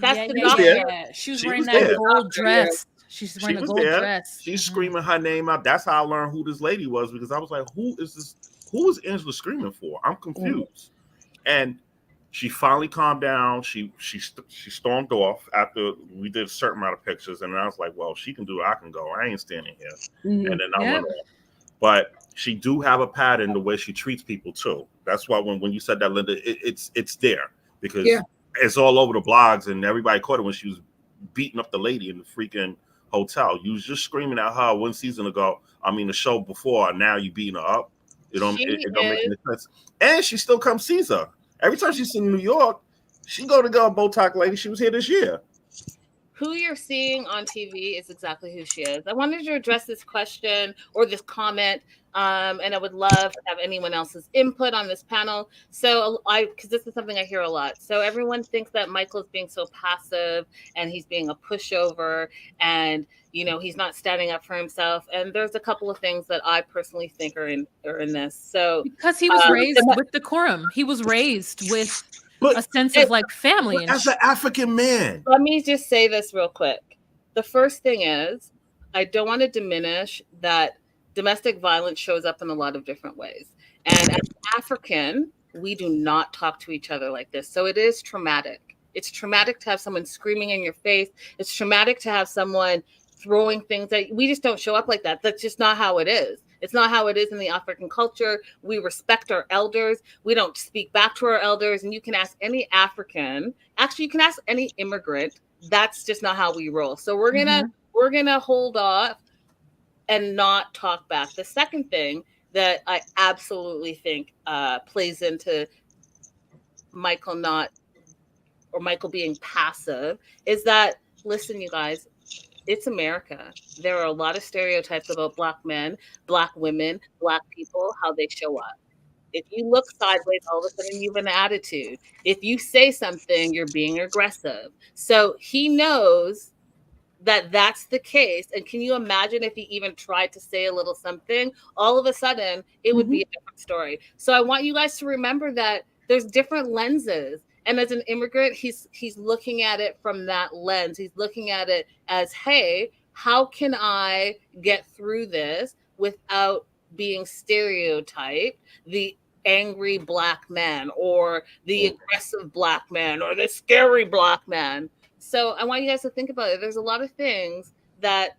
That's the doctor. She was wearing that gold dress. She's wearing the gold dress. She's screaming her name out. That's how I learned who this lady was because I was like, who is this? Who is Angela screaming for? I'm confused. And she finally calmed down. She stormed off after we did a certain amount of pictures. And I was like, well, she can do it. I can go. I ain't standing here. And then I went off. But she do have a pattern the way she treats people too. That's why when you said that, Linda, it's there because it's all over the blogs and everybody caught it when she was beating up the lady in the freaking hotel. You was just screaming at her one season ago. I mean, the show before. Now you beating her up. It don't make any sense. And she still comes sees her every time she's in New York. She go Botox lady. She was here this year. Who you're seeing on TV is exactly who she is. I wanted to address this question or this comment, and I would love to have anyone else's input on this panel. So because this is something I hear a lot. So everyone thinks that Micheal is being so passive and he's being a pushover and, you know, he's not standing up for himself. And there's a couple of things that I personally think are in this. So because he was raised with decorum. He was raised with a sense of like family. And as an African man. Let me just say this real quick. The first thing is, I don't want to diminish that domestic violence shows up in a lot of different ways. And as African, we do not talk to each other like this. So it is traumatic. It's traumatic to have someone screaming in your face. It's traumatic to have someone throwing things at you. We just don't show up like that. That's just not how it is. It's not how it is in the African culture. We respect our elders. We don't speak back to our elders. And you can ask any African, actually you can ask any immigrant. That's just not how we roll. So we're gonna hold off and not talk back. The second thing that I absolutely think plays into Micheal being passive is that, listen, you guys, it's America. There are a lot of stereotypes about Black men, Black women, Black people, how they show up. If you look sideways, all of a sudden you have an attitude. If you say something, you're being aggressive. So he knows that that's the case. And can you imagine if he even tried to say a little something, all of a sudden it would be a different story. So I want you guys to remember that there's different lenses. And as an immigrant, he's looking at it from that lens. He's looking at it as, hey, how can I get through this without being stereotyped? The angry Black man or the aggressive Black man or the scary Black man. So I want you guys to think about it. There's a lot of things that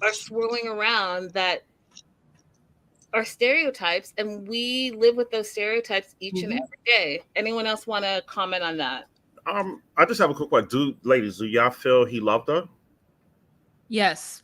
are swirling around that are stereotypes, and we live with those stereotypes each and every day. Anyone else want to comment on that? I just have a quick question. Ladies, do y'all feel he loved her? Yes.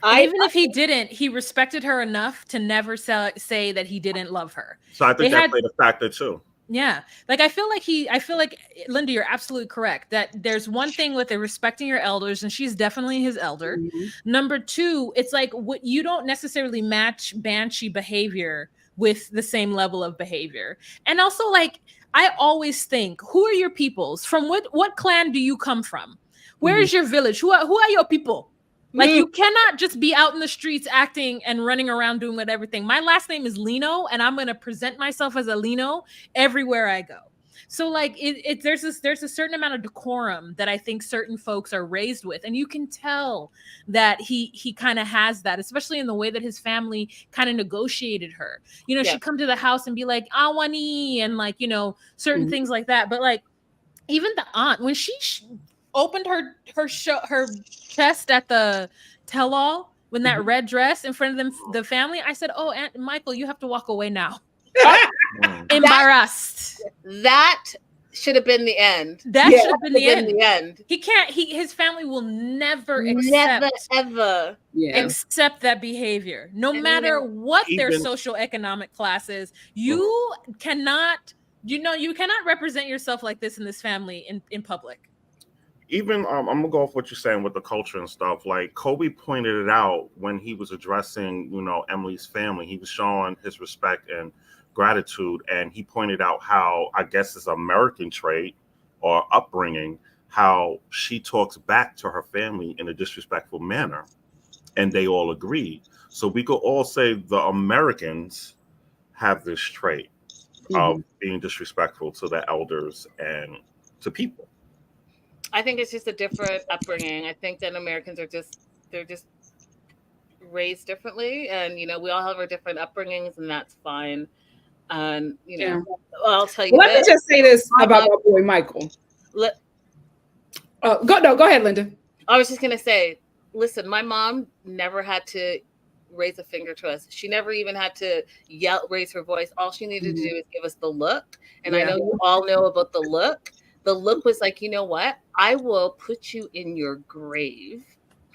Even if he didn't, he respected her enough to never say that he didn't love her. So I think that played a factor too. Yeah. Like, I feel like Linda, you're absolutely correct that there's one thing with the respecting your elders, and she's definitely his elder. Number two, it's like what you don't necessarily match banshee behavior with the same level of behavior. And also, like, I always think, who are your peoples? From what clan do you come from? Where is your village? Who are your people? Like, you cannot just be out in the streets acting and running around doing everything. My last name is Lino, and I'm going to present myself as a Lino everywhere I go. So, like, there's a certain amount of decorum that I think certain folks are raised with. And you can tell that he kind of has that, especially in the way that his family kind of negotiated her. You know, she'd come to the house and be like, Awani, and, like, you know, certain things like that. But, like, even the aunt, when she opened her chest at the tell-all when that red dress in front of the family, I said, "Oh, Aunt Micheal, you have to walk away now." Embarrassed. That should have been the end. That should have been the end. He can't. His family will never ever accept that behavior, no matter what their social economic class is. You cannot. You cannot represent yourself like this in this family in public. Even I'm gonna go off what you're saying with the culture and stuff. Like, Kobe pointed it out when he was addressing, Emily's family. He was showing his respect and gratitude, and he pointed out how, I guess, it's American trait or upbringing, how she talks back to her family in a disrespectful manner, and they all agreed. So we could all say the Americans have this trait of being disrespectful to the elders and to people. I think it's just a different upbringing. I think that Americans are they're just raised differently, and we all have our different upbringings, and that's fine. And I'll tell you. Let me just say this about my boy Micheal. Go ahead, Linda. I was just gonna say, listen, my mom never had to raise a finger to us. She never even had to raise her voice. All she needed to do is give us the look. And I know you all know about the look. The look was like, you know what? I will put you in your grave.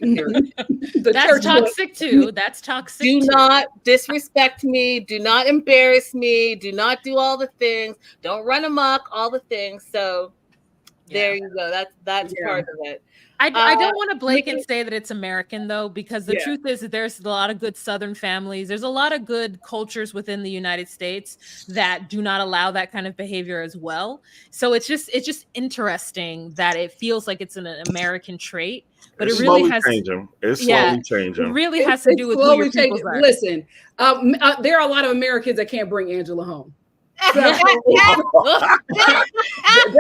That's toxic too. That's toxic. Do not disrespect me. Do not embarrass me. Do not do all the things. Don't run amok. All the things. So there you go. That's part of it. I don't want to blanket say that it's American, though, because the truth is that there's a lot of good Southern families. There's a lot of good cultures within the United States that do not allow that kind of behavior as well. So it's just interesting that it feels like it's an American trait, but it really has changing. It's slowly changing. It really has to do with who your peoples are. Listen, there are a lot of Americans that can't bring Angela home. So, there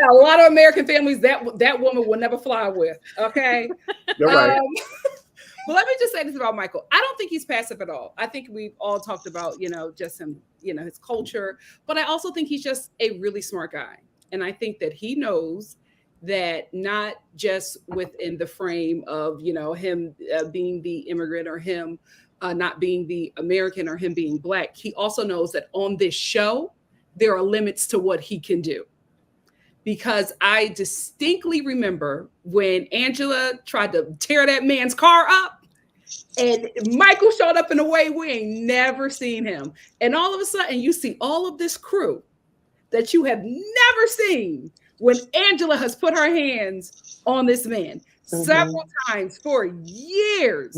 are a lot of American families that woman will never fly with. Okay. You're right. But let me just say this about Michael. I don't think he's passive at all. I think we've all talked about, just him, his culture. But I also think he's just a really smart guy. And I think that he knows that not just within the frame of, him being the immigrant or him not being the American or him being Black. He also knows that on this show, there are limits to what he can do. Because I distinctly remember when Angela tried to tear that man's car up and Michael showed up in a way we ain't never seen him. And all of a sudden you see all of this crew that you have never seen when Angela has put her hands on this man. Several times for years,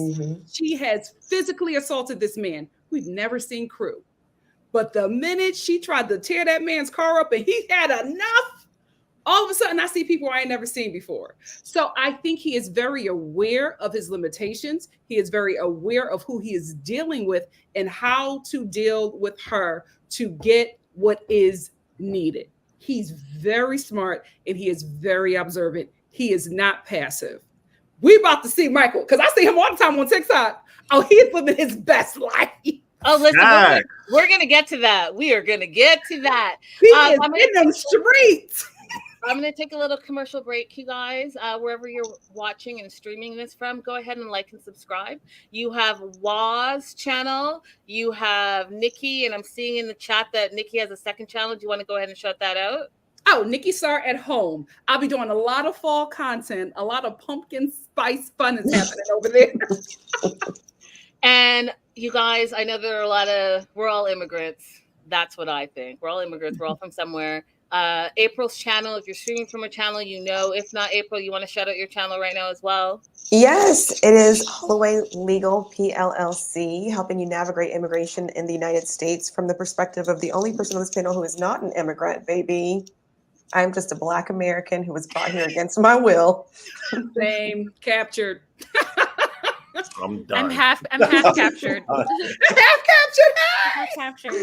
she has physically assaulted this man. We've never seen crew. But the minute she tried to tear that man's car up and he had enough, all of a sudden I see people I ain't never seen before. So I think he is very aware of his limitations. He is very aware of who he is dealing with and how to deal with her to get what is needed. He's very smart and he is very observant. He is not passive. We about to see Michael, because I see him all the time on TikTok. Oh, he's living his best life. Oh, listen, we're going to get to that. We are going to get to that. He is in them streets. I'm going to take a little commercial break, you guys. Wherever you're watching and streaming this from, go ahead and like and subscribe. You have Wa's channel. You have Nikki, and I'm seeing in the chat that Nikki has a second channel. Do you want to go ahead and shout that out? Oh, Nikki Star at home. I'll be doing a lot of fall content. A lot of pumpkin spice fun is happening over there. And you guys, I know there are we're all immigrants. That's what I think. We're all immigrants. We're all from somewhere. April's channel, if you're streaming from a channel, if not April, you want to shout out your channel right now as well? Yes, it is All the Way Legal PLLC, helping you navigate immigration in the United States from the perspective of the only person on this panel who is not an immigrant, baby. I'm just a Black American who was brought here against my will. Same, captured. I'm done. I'm half captured. Half captured.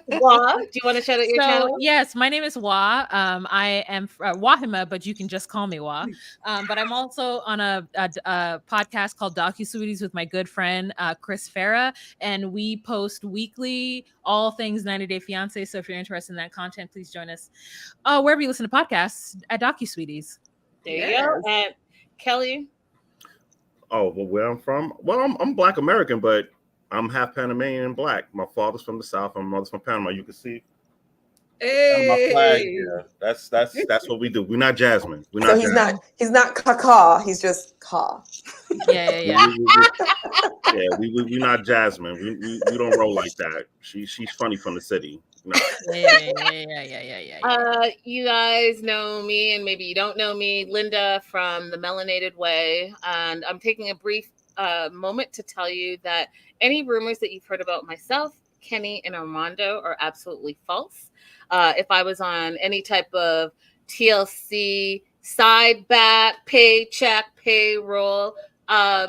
Wa, do you want to shout out your channel? Yes, my name is Wa. I am Wahima, but you can just call me Wa. But I'm also on a podcast called DocuSweeties with my good friend Chris Farah, and we post weekly all things 90 Day Fiance. So if you're interested in that content, please join us wherever you listen to podcasts at DocuSweeties. There you go. And Kelly. Oh, well, where I'm from? Well, I'm Black American, but I'm half Panamanian and Black. My father's from the South. My mother's from Panama. You can see. Hey. My flag. Yeah, that's what we do. We're not Jasmine. He's not Kaka. He's just Ka. Yeah. We're not Jasmine. We don't roll like that. She's funny from the city. No. Yeah. You guys know me, and maybe you don't know me, Linda from The Melanated Way, and I'm taking a brief moment to tell you that any rumors that you've heard about myself, Kenny, and Armando are absolutely false. If I was on any type of TLC side back, paycheck, payroll,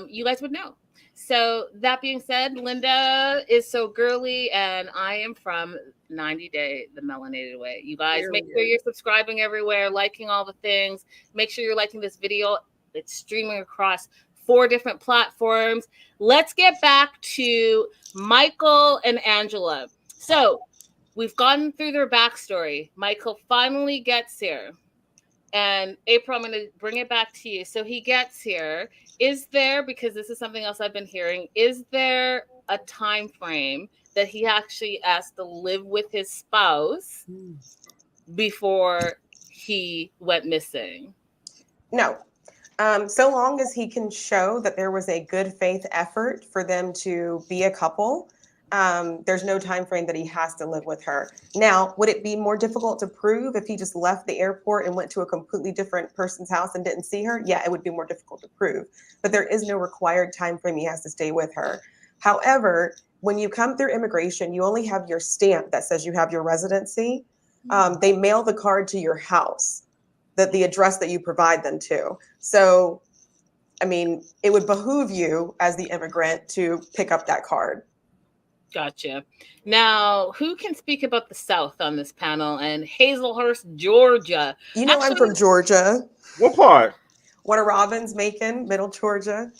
you guys would know. So that being said, Linda is so girly, and I am from 90 Day, The Melanated Way. You guys, make sure you're subscribing everywhere, liking all the things. Make sure you're liking this video. It's streaming across 4 different platforms. Let's get back to Michael and Angela. So we've gone through their backstory. Michael finally gets here. And April, I'm going to bring it back to you. So he gets here. Is there, because this is something else I've been hearing, is there a time frame that he actually has to live with his spouse before he went missing? No. So long as he can show that there was a good faith effort for them to be a couple, there's no time frame that he has to live with her. Now, would it be more difficult to prove if he just left the airport and went to a completely different person's house and didn't see her? Yeah, it would be more difficult to prove. But there is no required time frame he has to stay with her. However, when you come through immigration, you only have your stamp that says you have your residency. They mail the card to your house, the address that you provide them to. So, I mean, it would behoove you as the immigrant to pick up that card. Gotcha. Now, who can speak about the South on this panel? And Hazelhurst, Georgia. You know, I'm from Georgia. What part? Warner Robins, Macon, Middle Georgia.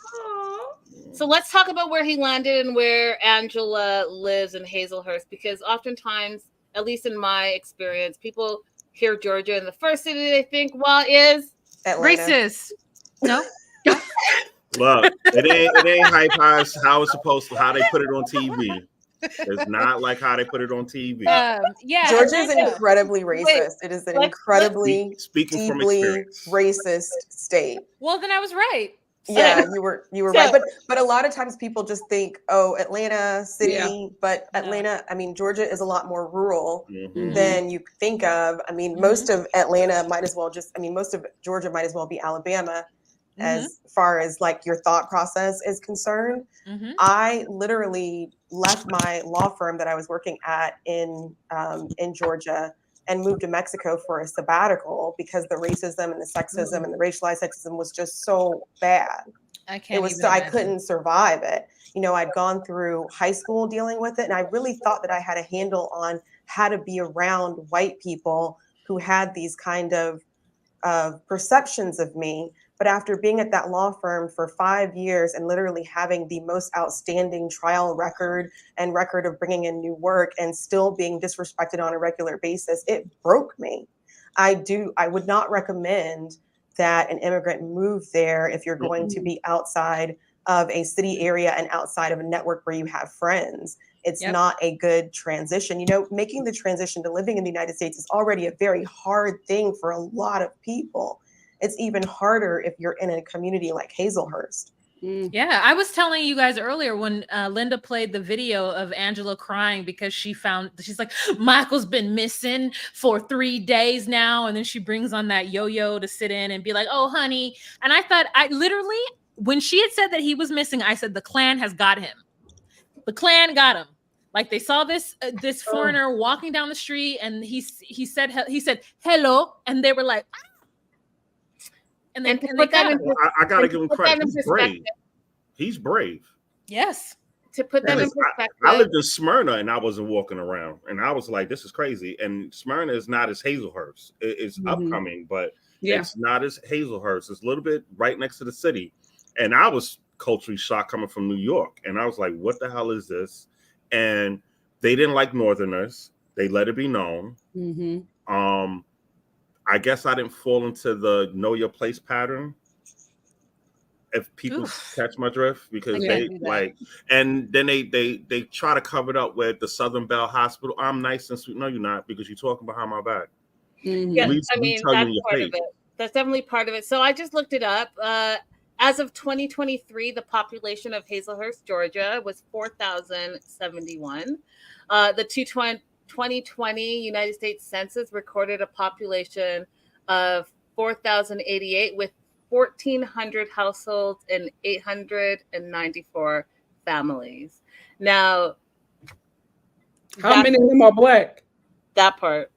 So let's talk about where he landed and where Angela lives in Hazelhurst, because oftentimes, at least in my experience, people hear Georgia and the first city they think, well, is Atlanta. Racist. No. Look, it ain't hype how it's supposed to, how they put it on TV. It's not like how they put it on TV. Yeah, Georgia is incredibly racist. Wait, it is an incredibly speaking from deeply experience. racist state. Well, then I was right. Yeah, you were right. But a lot of times people just think, oh, Atlanta city, but Atlanta, I mean, Georgia is a lot more rural than you think of. I mean, most of Atlanta might as well most of Georgia might as well be Alabama as far as like your thought process is concerned. I literally left my law firm that I was working at in Georgia and moved to Mexico for a sabbatical because the racism and the sexism and the racialized sexism was just so bad. I couldn't survive it. You know, I'd gone through high school dealing with it, and I really thought that I had a handle on how to be around white people who had these kind of perceptions of me. But after being at that law firm for 5 years and literally having the most outstanding trial record and record of bringing in new work and still being disrespected on a regular basis, it broke me. I would not recommend that an immigrant move there if you're going to be outside of a city area and outside of a network where you have friends. It's not a good transition. You know, making the transition to living in the United States is already a very hard thing for a lot of people. It's even harder if you're in a community like Hazelhurst. Yeah, I was telling you guys earlier when Linda played the video of Angela crying because she's like, Michael's been missing for 3 days now. And then she brings on that yo-yo to sit in and be like, oh, honey. And I thought, when she had said that he was missing, I said, the Klan has got him. The Klan got him. Like they saw this foreigner walking down the street and he said hello. And they were like, ah! And then I gotta give him credit. He's brave. He's brave. Yes. To put that in perspective. I lived in Smyrna and I wasn't walking around, and I was like, "This is crazy." And Smyrna is not as Hazelhurst. It's upcoming, but it's not as Hazelhurst. It's a little bit right next to the city, and I was culturally shocked coming from New York, and I was like, "What the hell is this?" And they didn't like Northerners. They let it be known. I guess I didn't fall into the know your place pattern. If people catch my drift, because they like, and then they try to cover it up with the Southern Bell Hospital. I'm nice and sweet. No, you're not, because you're talking behind my back. Yeah, I mean, that's part of it. That's definitely part of it. So I just looked it up. As of 2023, the population of Hazelhurst, Georgia, was 4,071. The 2020 United States Census recorded a population of 4,088 with 1,400 households and 894 families. Now, how many of them are Black? That part.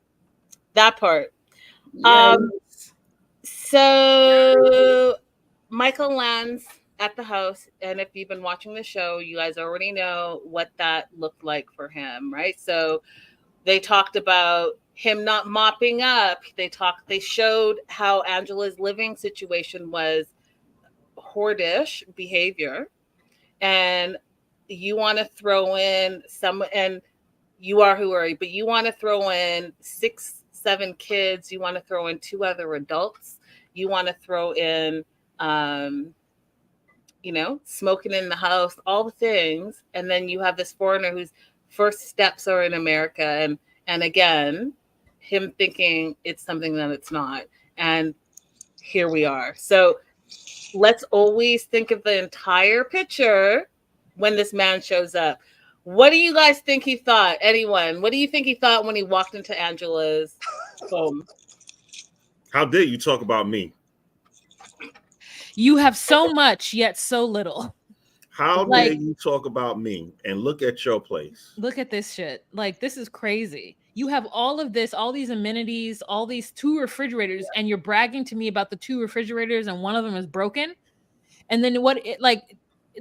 Yes. So Michael lands at the house, and if you've been watching the show, you guys already know what that looked like for him, right? So they talked about him not mopping up. They showed how Angela's living situation was hoardish behavior, and you want to throw in and you are who are you, but you want to throw in 6-7 kids, you want to throw in 2 other adults, you want to throw in smoking in the house, all the things, and then you have this foreigner whose first steps are in America, and again, him thinking it's something that it's not. And here we are. So let's always think of the entire picture when this man shows up. What do you guys think he thought? Anyone? What do you think he thought when he walked into Angela's home? How dare you talk about me? You have so much, yet so little. How dare you talk about me and look at your place? Look at this shit. Like, this is crazy. You have all of this, all these amenities, all these 2 refrigerators, and you're bragging to me about the 2 refrigerators and one of them is broken. And then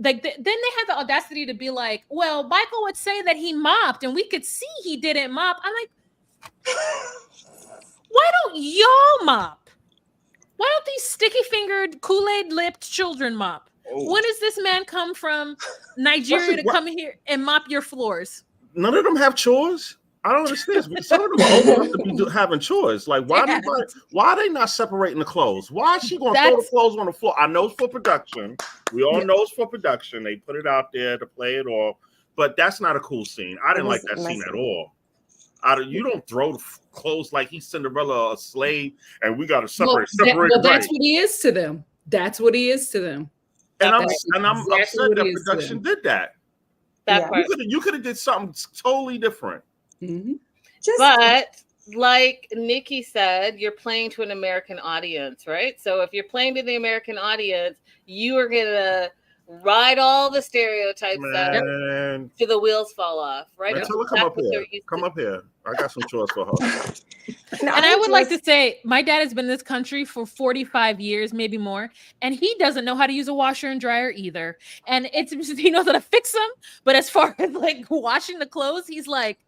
like then they had the audacity to be like, well, Michael would say that he mopped and we could see he didn't mop. I'm like, why don't y'all mop? Why don't these sticky-fingered, Kool-Aid lipped children mop? Oh. When does this man come from Nigeria to come here and mop your floors? None of them have chores. I don't understand. Some of them are old enough to be having chores. Like, why are they not separating the clothes? Why is she going to throw the clothes on the floor? I know it's for production. We all know it's for production. They put it out there to play it off. But that's not a cool scene. I didn't like that scene at all. You don't throw the clothes like he's Cinderella, a slave, and we got to separate. That's what he is to them. That's what he is to them. And I'm upset that production did that. That part. You could have did something totally different. Mm-hmm. But like Nikki said, you're playing to an American audience, right? So if you're playing to the American audience, you are gonna ride all the stereotypes to the wheels fall off, right? Man, tell her come up here. Come up here. I got some chores for her. And I would like to say, my dad has been in this country for 45 years, maybe more, and he doesn't know how to use a washer and dryer either. And he knows how to fix them, but as far as like washing the clothes, he's like,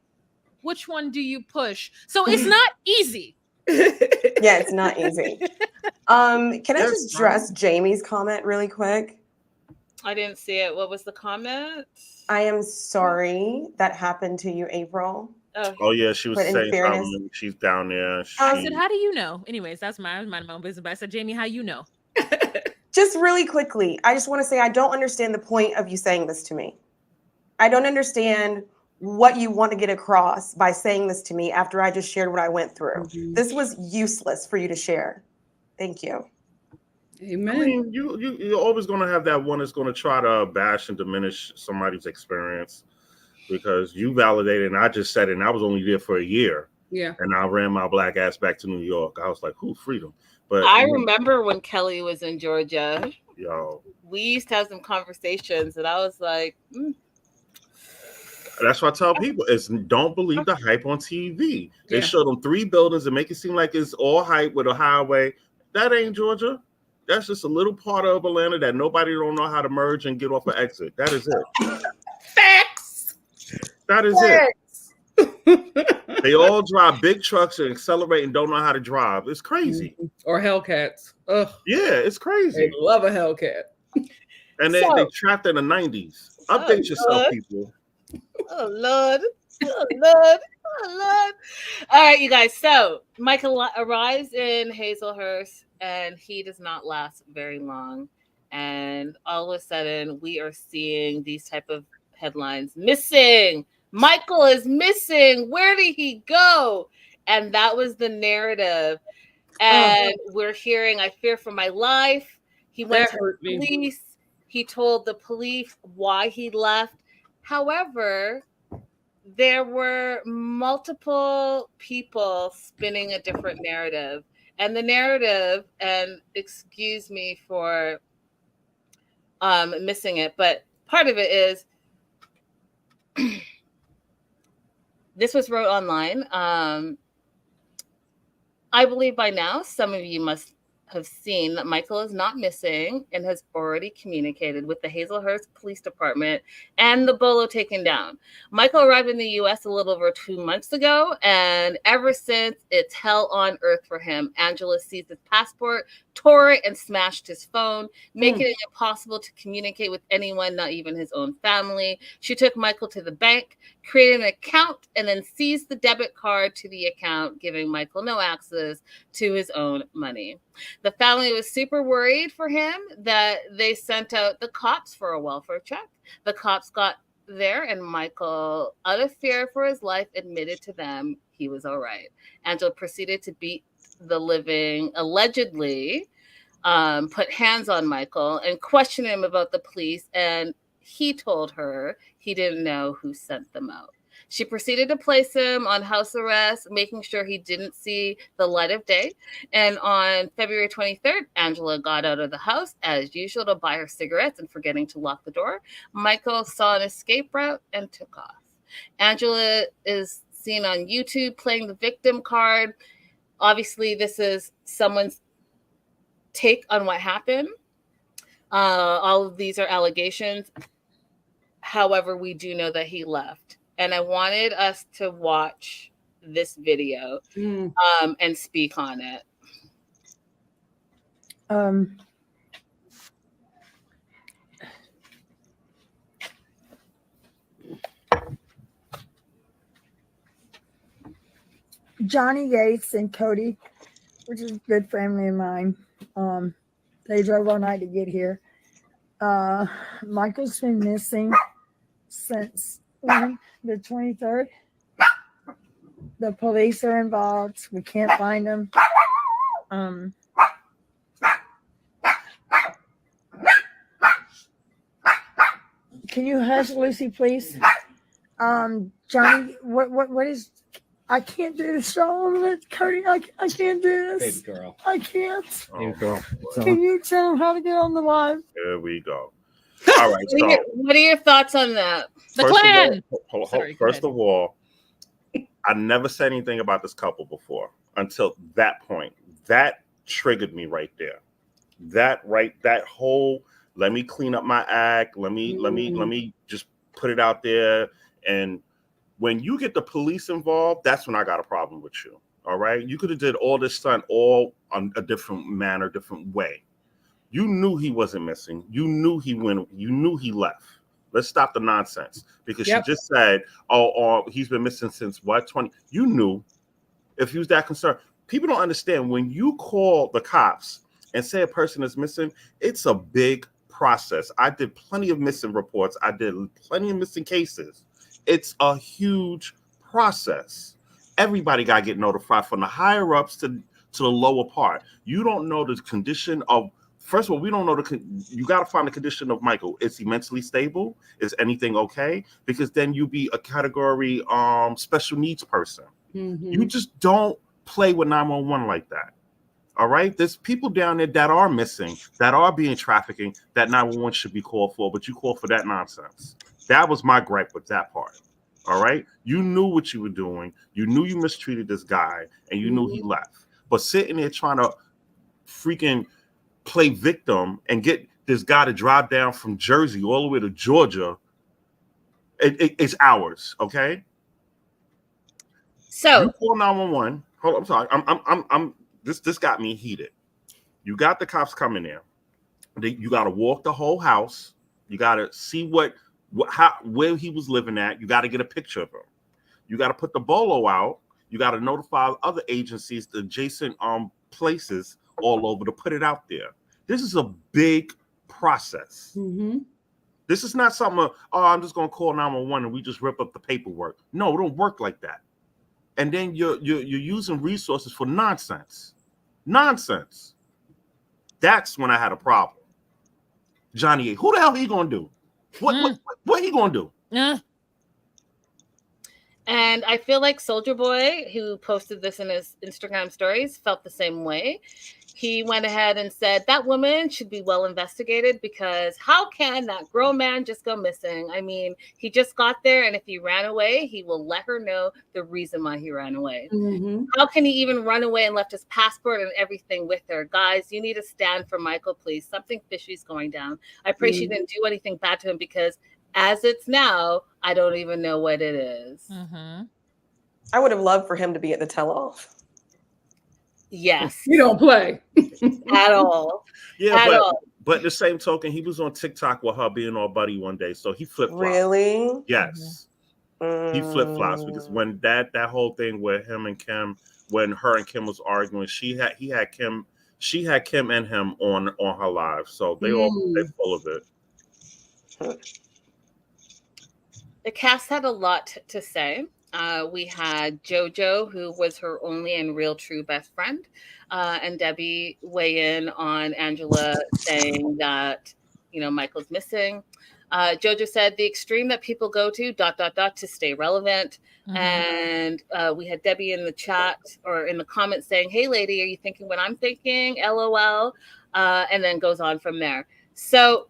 which one do you push? So it's not easy. Yeah, it's not easy. Can I just address Jamie's comment really quick? I didn't see it. What was the comment? I am sorry that happened to you, April. Oh yeah, she was saying something. She's down there. I said, how do you know? Anyways, that's my own business. But I said, Jamie, how you know? Just really quickly, I just want to say I don't understand the point of you saying this to me. I don't understand what you want to get across by saying this to me after I just shared what I went through. Mm-hmm. This was useless for you to share. Thank you. Amen. I mean, you're always going to have that one that's going to try to bash and diminish somebody's experience because you validated, and I just said it, and I was only there for a year. Yeah. And I ran my black ass back to New York. I was like, freedom. But I remember when Kelly was in Georgia. Yo. We used to have some conversations, and I was like, That's what I tell people is don't believe the hype on TV. They show them 3 buildings and make it seem like it's all hype with a highway. That ain't Georgia. That's just a little part of Atlanta that nobody don't know how to merge and get off an exit. That is it. Facts. That is it. They all drive big trucks and accelerate and don't know how to drive. It's crazy. Or Hellcats. Ugh. Yeah, it's crazy. They love a Hellcat. And they trapped in the 90s. Update yourself, people. Oh, Lord. Oh, Lord. Oh, Lord. All right, you guys. So Michael arrives in Hazelhurst, and he does not last very long. And all of a sudden, we are seeing these type of headlines. Missing. Michael is missing. Where did he go? And that was the narrative. And we're hearing, I fear for my life. He went to the police. He told the police why he left. However, there were multiple people spinning a different narrative. And the narrative, and excuse me for missing it, but part of it is this was wrote online. I believe by now some of you must have seen that Michael is not missing and has already communicated with the Hazelhurst Police Department and the bolo taken down. Michael arrived in the U.S. a little over 2 months ago, and ever since, it's hell on earth for him. Angela seized his passport, tore it, and smashed his phone, making it impossible to communicate with anyone, not even his own family. She took Michael to the bank, created an account, and then seized the debit card to the account, giving Michael no access to his own money. The family was super worried for him that they sent out the cops for a welfare check. The cops got there, and Michael, out of fear for his life, admitted to them he was all right. Angela proceeded to beat the living, allegedly, put hands on Michael and question him about the police, and he told her he didn't know who sent them out. She proceeded to place him on house arrest, making sure he didn't see the light of day. And on February 23rd, Angela got out of the house as usual to buy her cigarettes and forgetting to lock the door. Michael saw an escape route and took off. Angela is seen on YouTube playing the victim card. Obviously, this is someone's take on what happened. All of these are allegations. However, we do know that he left. And I wanted us to watch this video and speak on it. Johnny Yates and Cody, which is a good family of mine, they drove all night to get here. Michael's been missing since when? The 23rd. The police are involved. We can't find him. Can you hush, Lucy, please? Johnny, what is? I can't do this show, Cody. I can't do this. Baby girl. I can't. Baby girl. Can you tell him how to get on the live? Here we go. All right. So, what are your thoughts on that? The Klan. First of all, I never said anything about this couple before until that point. That triggered me right there. That whole let me clean up my act. Let me just put it out there. And when you get the police involved, that's when I got a problem with you. All right. You could have did all this stunt all on a different manner, different way. You knew he wasn't missing. You knew he went. You knew he left. Let's stop the nonsense because she just said, "Oh, he's been missing since what 20." You knew. If he was that concerned, people don't understand when you call the cops and say a person is missing. It's a big process. I did plenty of missing reports. I did plenty of missing cases. It's a huge process. Everybody got to get notified from the higher ups to the lower part. You don't know the condition of. First of all, we don't know you got to find the condition of Michael. Is he mentally stable? Is anything okay? Because then you be a category special needs person. Mm-hmm. You just don't play with 911 like that. All right. There's people down there that are missing, that are being trafficking, that 911 should be called for, but you call for that nonsense. That was my gripe with that part. All right. You knew what you were doing. You knew you mistreated this guy and you knew he left. But sitting there trying to freaking play victim and get this guy to drive down from Jersey all the way to Georgia, it's ours. Okay. So you call 911. Hold on, I'm sorry. This got me heated. You got the cops coming there. You got to walk the whole house. You got to see where he was living at. You got to get a picture of him. You got to put the bolo out. You got to notify other agencies, the adjacent places all over to put it out there. This is a big process. Mm-hmm. This is not something, I'm just going to call 911 and we just rip up the paperwork. No, it don't work like that. And then you're using resources for nonsense. Nonsense. That's when I had a problem. Johnny A. Who the hell he going to do? What he going to do? And I feel like Soldier Boy, who posted this in his Instagram stories, felt the same way. He went ahead and said that woman should be well investigated because how can that grown man just go missing? I mean, he just got there, and if he ran away, he will let her know the reason why he ran away. Mm-hmm. How can he even run away and left his passport and everything with her? Guys, you need to stand for Michael, please. Something fishy's going down. I pray she didn't do anything bad to him because as it's now, I don't even know what it is. Mm-hmm. I would have loved for him to be at the tell-off. Yes. You don't play. At all. Yeah, but the same token, he was on TikTok with her being all buddy one day. So he flip-flopped. Really? Yes. Mm-hmm. He flip-flops because when that whole thing with him and Kim, when her and Kim was arguing, she had Kim and him on her live. So they they're full of it. The cast had a lot to say. We had JoJo, who was her only and real true best friend, and Debbie weigh in on Angela saying that, Michael's missing. JoJo said the extreme that people go to ... to stay relevant. Mm-hmm. And we had Debbie in the chat or in the comments saying, "Hey, lady, are you thinking what I'm thinking? LOL." And then goes on from there. So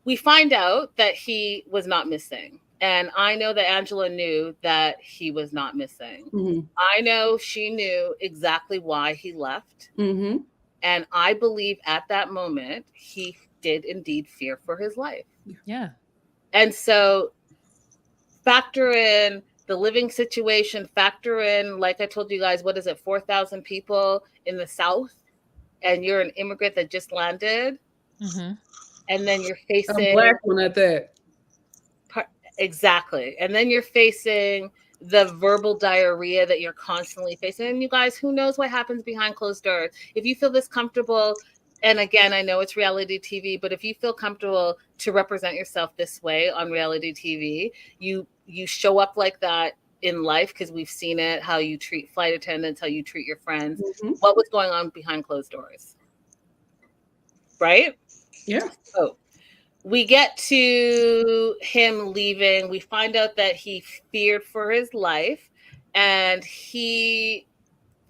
we find out that he was not missing. And I know that Angela knew that he was not missing. Mm-hmm. I know she knew exactly why he left. Mm-hmm. And I believe at that moment, he did indeed fear for his life. Yeah. And so factor in the living situation, factor in, like I told you guys, what is it, 4,000 people in the South, and you're an immigrant that just landed, and then you're facing a Black one at that. Exactly. And then you're facing the verbal diarrhea that you're constantly facing. And you guys, who knows what happens behind closed doors? If you feel this comfortable, and again, I know it's reality TV, but if you feel comfortable to represent yourself this way on reality TV, you show up like that in life, because we've seen it, how you treat flight attendants, how you treat your friends, what was going on behind closed doors. Right? Yeah. So we get to him leaving. We find out that he feared for his life, and he,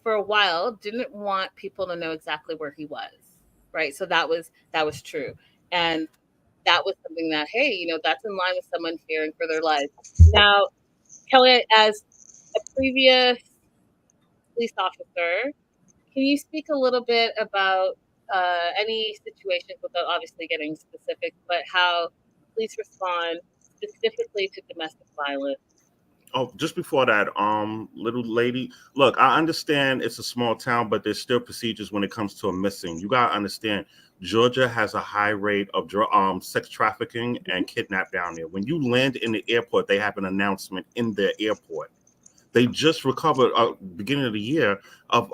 for a while, didn't want people to know exactly where he was. Right. So that was true. And that was something that, hey, that's in line with someone fearing for their life. Now, Kelly, as a previous police officer, can you speak a little bit about any situations, without obviously getting specific, but how police respond specifically to domestic violence? Oh, just before that, little lady, look, I understand it's a small town, but there's still procedures when it comes to a missing. You gotta understand, Georgia has a high rate of sex trafficking and kidnap down there. When you land in the airport, they have an announcement in the airport. They just recovered beginning of the year of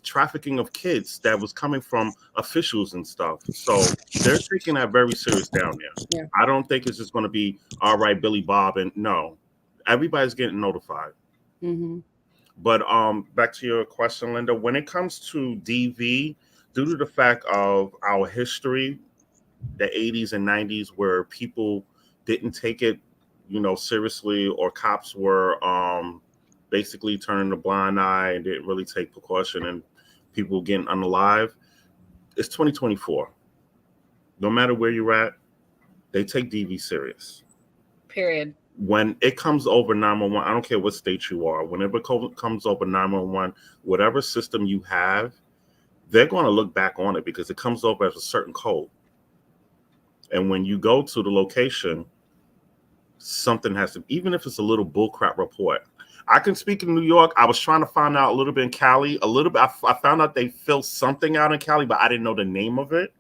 trafficking of kids that was coming from officials and stuff. So they're taking that very serious down there. Yeah. I don't think it's just going to be all right, Billy Bob, and no, everybody's getting notified. But back to your question, Linda. When it comes to DV, due to the fact of our history, the 80s and 90s, where people didn't take it, seriously, or cops were basically turning a blind eye and didn't really take precaution, and people getting unalive. It's 2024. No matter where you're at, they take DV serious. Period. When it comes over 911, I don't care what state you are, whenever it comes over 911, whatever system you have, they're going to look back on it because it comes over as a certain code. And when you go to the location, something has to, even if it's a little bullcrap report. I can speak in New York. I was trying to find out a little bit in Cali. A little bit. I found out they filled something out in Cali, but I didn't know the name of it.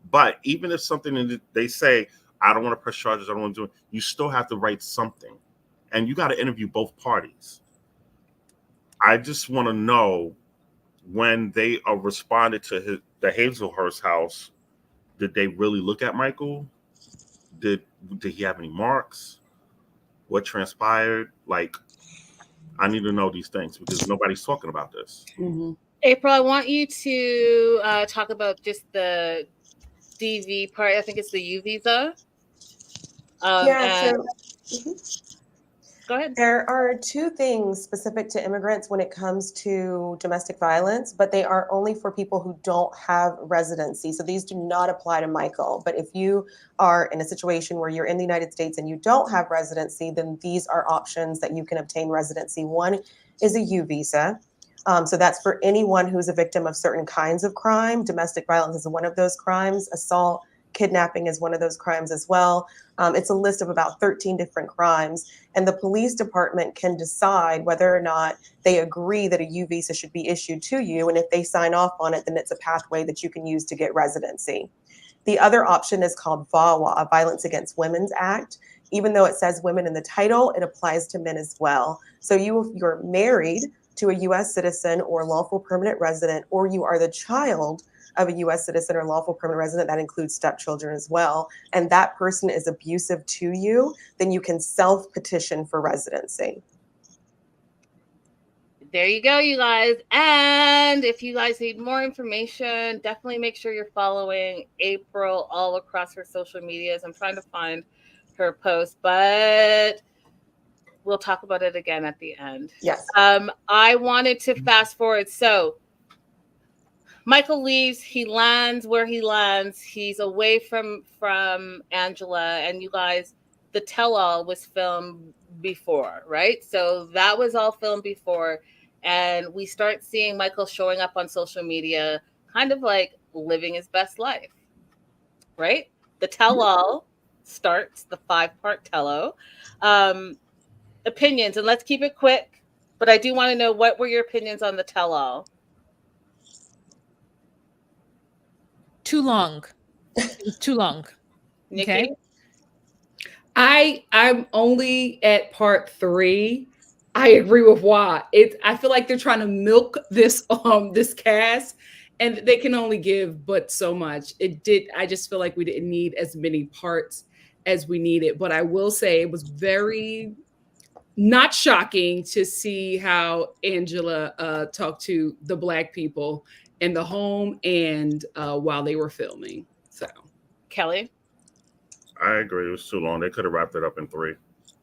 But even if something they say, I don't want to press charges, I don't want to do it, you still have to write something. And you got to interview both parties. I just want to know, when they responded to the Hazelhurst house, did they really look at Michael? Did he have any marks? What transpired? Like, I need to know these things because nobody's talking about this. April, I want you to talk about just the DV part. I think it's the U visa. Go ahead. There are two things specific to immigrants when it comes to domestic violence, but they are only for people who don't have residency. So these do not apply to Michael. But if you are in a situation where you're in the United States and you don't have residency, then these are options that you can obtain residency. One is a U visa. So that's for anyone who's a victim of certain kinds of crime. Domestic violence is one of those crimes. Assault, kidnapping is one of those crimes as well. It's a list of about 13 different crimes. And the police department can decide whether or not they agree that a U visa should be issued to you. And if they sign off on it, then it's a pathway that you can use to get residency. The other option is called VAWA, Violence Against Women's Act. Even though it says women in the title, it applies to men as well. So if you're married to a U.S. citizen or lawful permanent resident, or you are the child of a U.S. citizen or lawful permanent resident, that includes stepchildren as well, and that person is abusive to you, then you can self-petition for residency. There you go, you guys. And if you guys need more information, definitely make sure you're following April all across her social medias. I'm trying to find her post, but we'll talk about it again at the end. Yes. I wanted to fast forward. So Michael leaves, he lands where he lands. He's away from Angela, and you guys, the tell-all was filmed before, right? So that was all filmed before, and we start seeing Michael showing up on social media, kind of like living his best life. right? The tell-all starts, the 5-part tell-all. Opinions, and let's keep it quick, but I do want to know, what were your opinions on the tell-all? Too long. It was too long. Nikki? Okay. I'm only at part 3. I agree with why. I feel like they're trying to milk this this cast, and they can only give but so much. I just feel like we didn't need as many parts as we needed. But I will say it was very not shocking to see how Angela talked to the Black people in the home and while they were filming. So Kelly? I agree. It was too long. They could have wrapped it up in 3.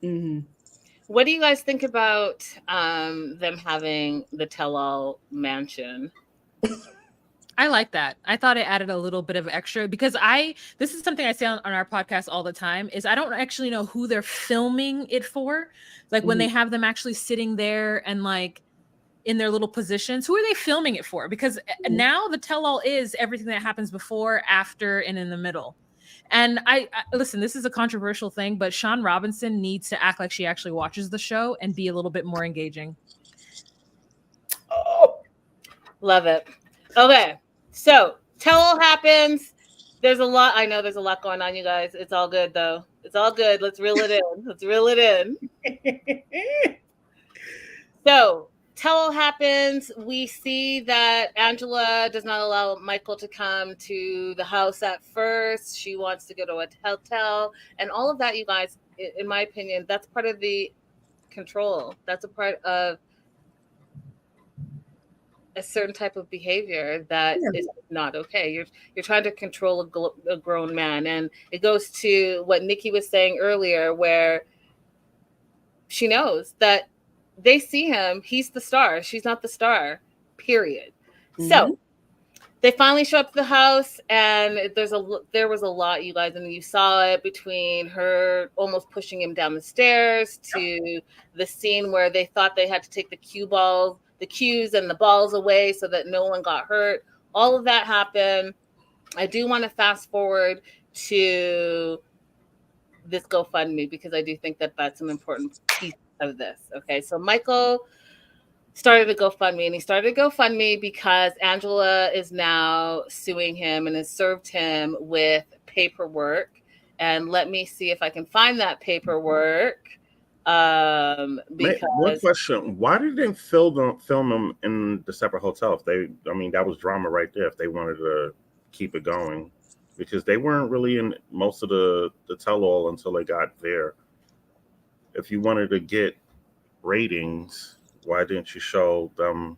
mm-hmm. What do you guys think about them having the tell-all mansion? I like that. I thought it added a little bit of extra because this is something I say on our podcast all the time, is I don't actually know who they're filming it for. Like when they have them actually sitting there and like in their little positions, who are they filming it for? Because now the tell-all is everything that happens before, after, and in the middle. And I listen, this is a controversial thing, but Sean Robinson needs to act like she actually watches the show and be a little bit more engaging. Oh, love it. Okay, so tell-all happens. There's a lot. I know there's a lot going on, you guys. It's all good, though. It's all good. Let's reel it in. Let's reel it in. So tell-all happens. We see that Angela does not allow Michael to come to the house at first. She wants to go to a hotel, and all of that, you guys, in my opinion, that's part of the control. That's a part of a certain type of behavior that is not okay. You're trying to control a grown man, and it goes to what Nikki was saying earlier, where she knows that they see him. He's the star. She's not the star. Period. Mm-hmm. So they finally show up to the house, and there was a lot, you guys, and you saw it between her almost pushing him down the stairs to the scene where they thought they had to take the cues and the balls away so that no one got hurt. All of that happened. I do want to fast forward to this GoFundMe because I do think that that's an important piece of this. Okay, so Michael started a GoFundMe, and he started a GoFundMe because Angela is now suing him and has served him with paperwork. And let me see if I can find that paperwork. Because one question: why did they film them in the separate hotel? That was drama right there. If they wanted to keep it going, because they weren't really in most of the tell-all until they got there. If you wanted to get ratings, why didn't you show them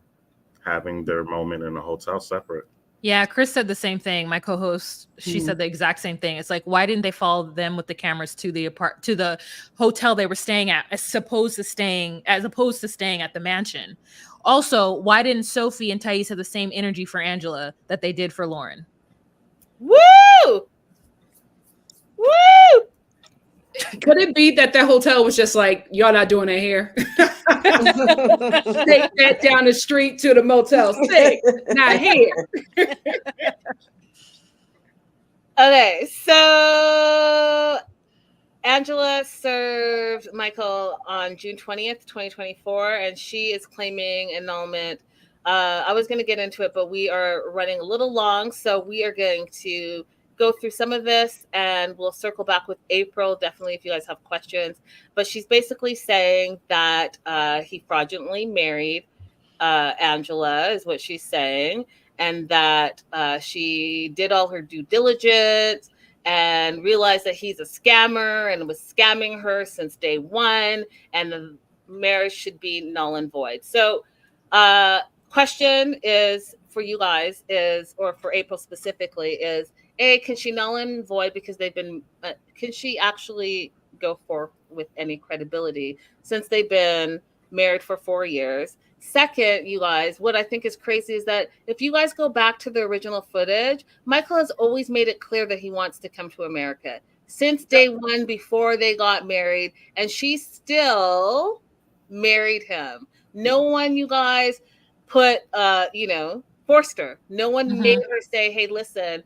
having their moment in the hotel separate? Yeah, Chris said the same thing. My co-host, she said the exact same thing. It's like, why didn't they follow them with the cameras to the hotel they were staying at, as opposed to staying at the mansion? Also, why didn't Sophie and Thais have the same energy for Angela that they did for Lauren? Woo! Woo! Could it be that hotel was just like, y'all not doing it here? Take that down the street to the Motel 6, not here. Okay, so Angela served Michael on June 20th, 2024, and she is claiming annulment. I was going to get into it, but we are running a little long, so we are going to go through some of this, and we'll circle back with April, definitely, if you guys have questions. But she's basically saying that he fraudulently married Angela, is what she's saying, and that she did all her due diligence and realized that he's a scammer and was scamming her since day one, and the marriage should be null and void. So question is for you guys or for April specifically is, can she null and void because they've been, can she actually go forth with any credibility since they've been married for 4 years? Second, you guys, what I think is crazy is that if you guys go back to the original footage, Michael has always made it clear that he wants to come to America since day one before they got married, and she still married him. No one, you guys, forced her. No one made her say, hey, listen,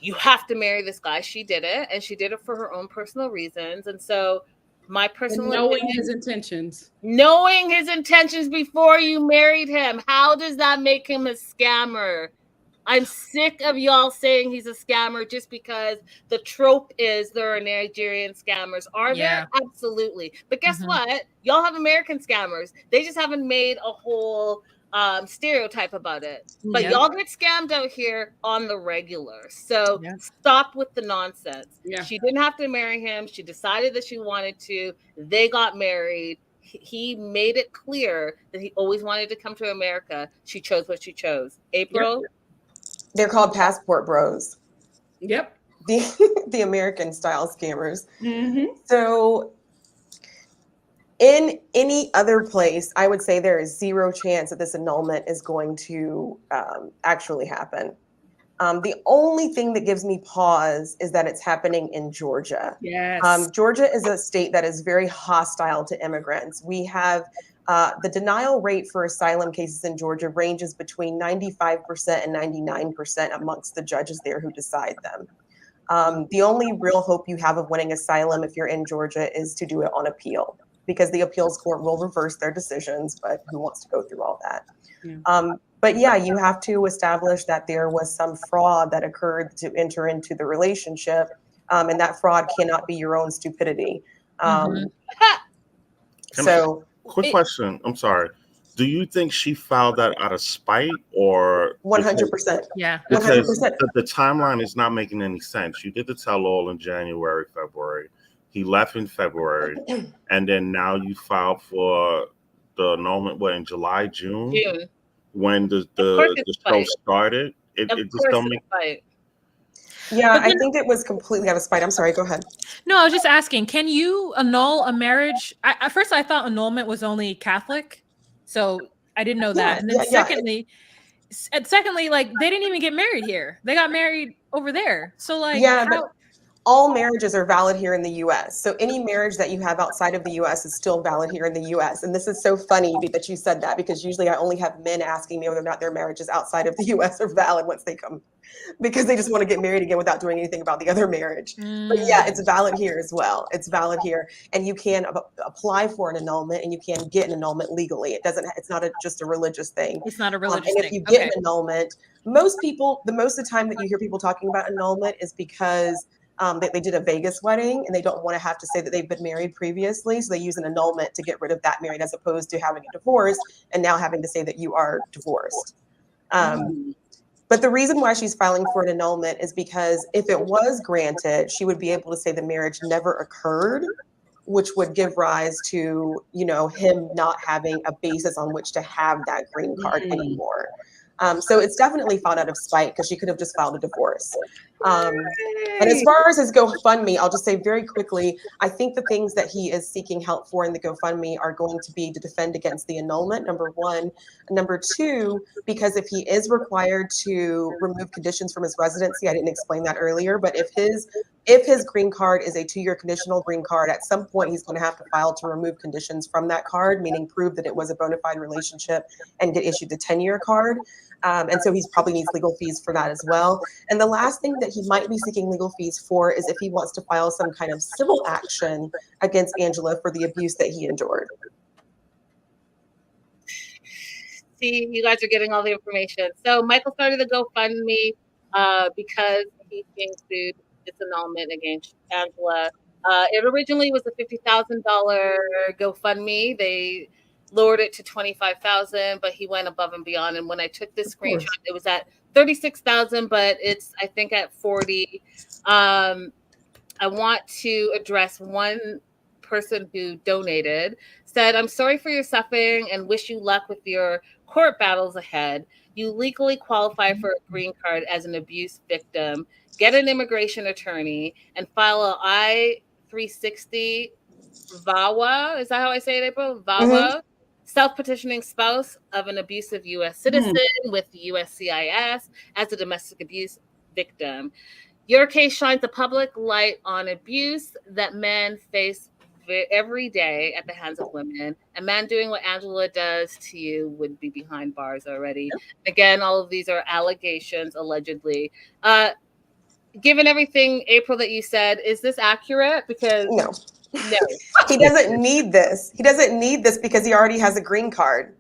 you have to marry this guy. She did it, and she did it for her own personal reasons. And so my personal knowing his intentions. Knowing his intentions before you married him, how does that make him a scammer? I'm sick of y'all saying he's a scammer just because the trope is there are Nigerian scammers. Are there? Absolutely. But guess what? Y'all have American scammers. They just haven't made a whole stereotype about it. But y'all get scammed out here on the regular. So stop with the nonsense. She didn't have to marry him. She decided that she wanted to. They got married. He made it clear that he always wanted to come to America. She chose what she chose. April? Yep. They're called passport bros. Yep. The American style scammers. So in any other place, I would say there is zero chance that this annulment is going to actually happen. The only thing that gives me pause is that it's happening in Georgia. Yes. Georgia is a state that is very hostile to immigrants. We have the denial rate for asylum cases in Georgia ranges between 95% and 99% amongst the judges there who decide them. The only real hope you have of winning asylum if you're in Georgia is to do it on appeal, because the appeals court will reverse their decisions, but who wants to go through all that? But yeah, you have to establish that there was some fraud that occurred to enter into the relationship, and that fraud cannot be your own stupidity. Quick question. I'm sorry. Do you think she filed that out of spite or 100%? Yeah, because the timeline is not making any sense. You did the tell-all in January, February. He left in February, and then now you filed for the annulment. What, in July, June? When the show started? It just don't make. Yeah, I think it was completely out of spite. I'm sorry, go ahead. No, I was just asking, can you annul a marriage? At first, I thought annulment was only Catholic, so I didn't know that. And then secondly, like, they didn't even get married here. They got married over there. So like, but all marriages are valid here in the U.S. So any marriage that you have outside of the U.S. is still valid here in the U.S. And this is so funny that you said that, because usually I only have men asking me whether or not their marriages outside of the U.S. are valid once they come, because they just want to get married again without doing anything about the other marriage. But yeah, it's valid here as well. It's valid here, and you can apply for an annulment, and you can get an annulment legally. It's not just a religious thing. It's not a religious thing. And if you get an annulment, most of the time that you hear people talking about annulment is because they did a Vegas wedding and they don't want to have to say that they've been married previously. So they use an annulment to get rid of that marriage, as opposed to having a divorce and now having to say that you are divorced. But the reason why she's filing for an annulment is because if it was granted, she would be able to say the marriage never occurred, which would give rise to, him not having a basis on which to have that green card anymore. So it's definitely filed out of spite, because she could have just filed a divorce. And as far as his GoFundMe, I'll just say very quickly, I think the things that he is seeking help for in the GoFundMe are going to be to defend against the annulment, number one. Number two, because if he is required to remove conditions from his residency, I didn't explain that earlier, but if his green card is a 2-year conditional green card, at some point he's going to have to file to remove conditions from that card, meaning prove that it was a bona fide relationship and get issued the 10-year card. And so he probably needs legal fees for that as well. And the last thing that he might be seeking legal fees for is if he wants to file some kind of civil action against Angela for the abuse that he endured. See, you guys are getting all the information. So Michael started the GoFundMe because he's being sued this annulment against Angela. It originally was a $50,000 GoFundMe. They lowered it to $25,000, but he went above and beyond. And when I took this screenshot, it was at $36,000, but it's, I think, at 40. I want to address one person who donated, said, "I'm sorry for your suffering and wish you luck with your court battles ahead. You legally qualify for a green card as an abuse victim. Get an immigration attorney and file a I-360 VAWA." Is that how I say it, April? VAWA. Self-petitioning spouse of an abusive U.S. citizen with the USCIS as a domestic abuse victim. Your case shines a public light on abuse that men face every day at the hands of women. A man doing what Angela does to you would be behind bars already. Again, all of these are allegations, allegedly. given everything, April, that you said, is this accurate? Because No. no, He doesn't need this. He doesn't need this because he already has a green card.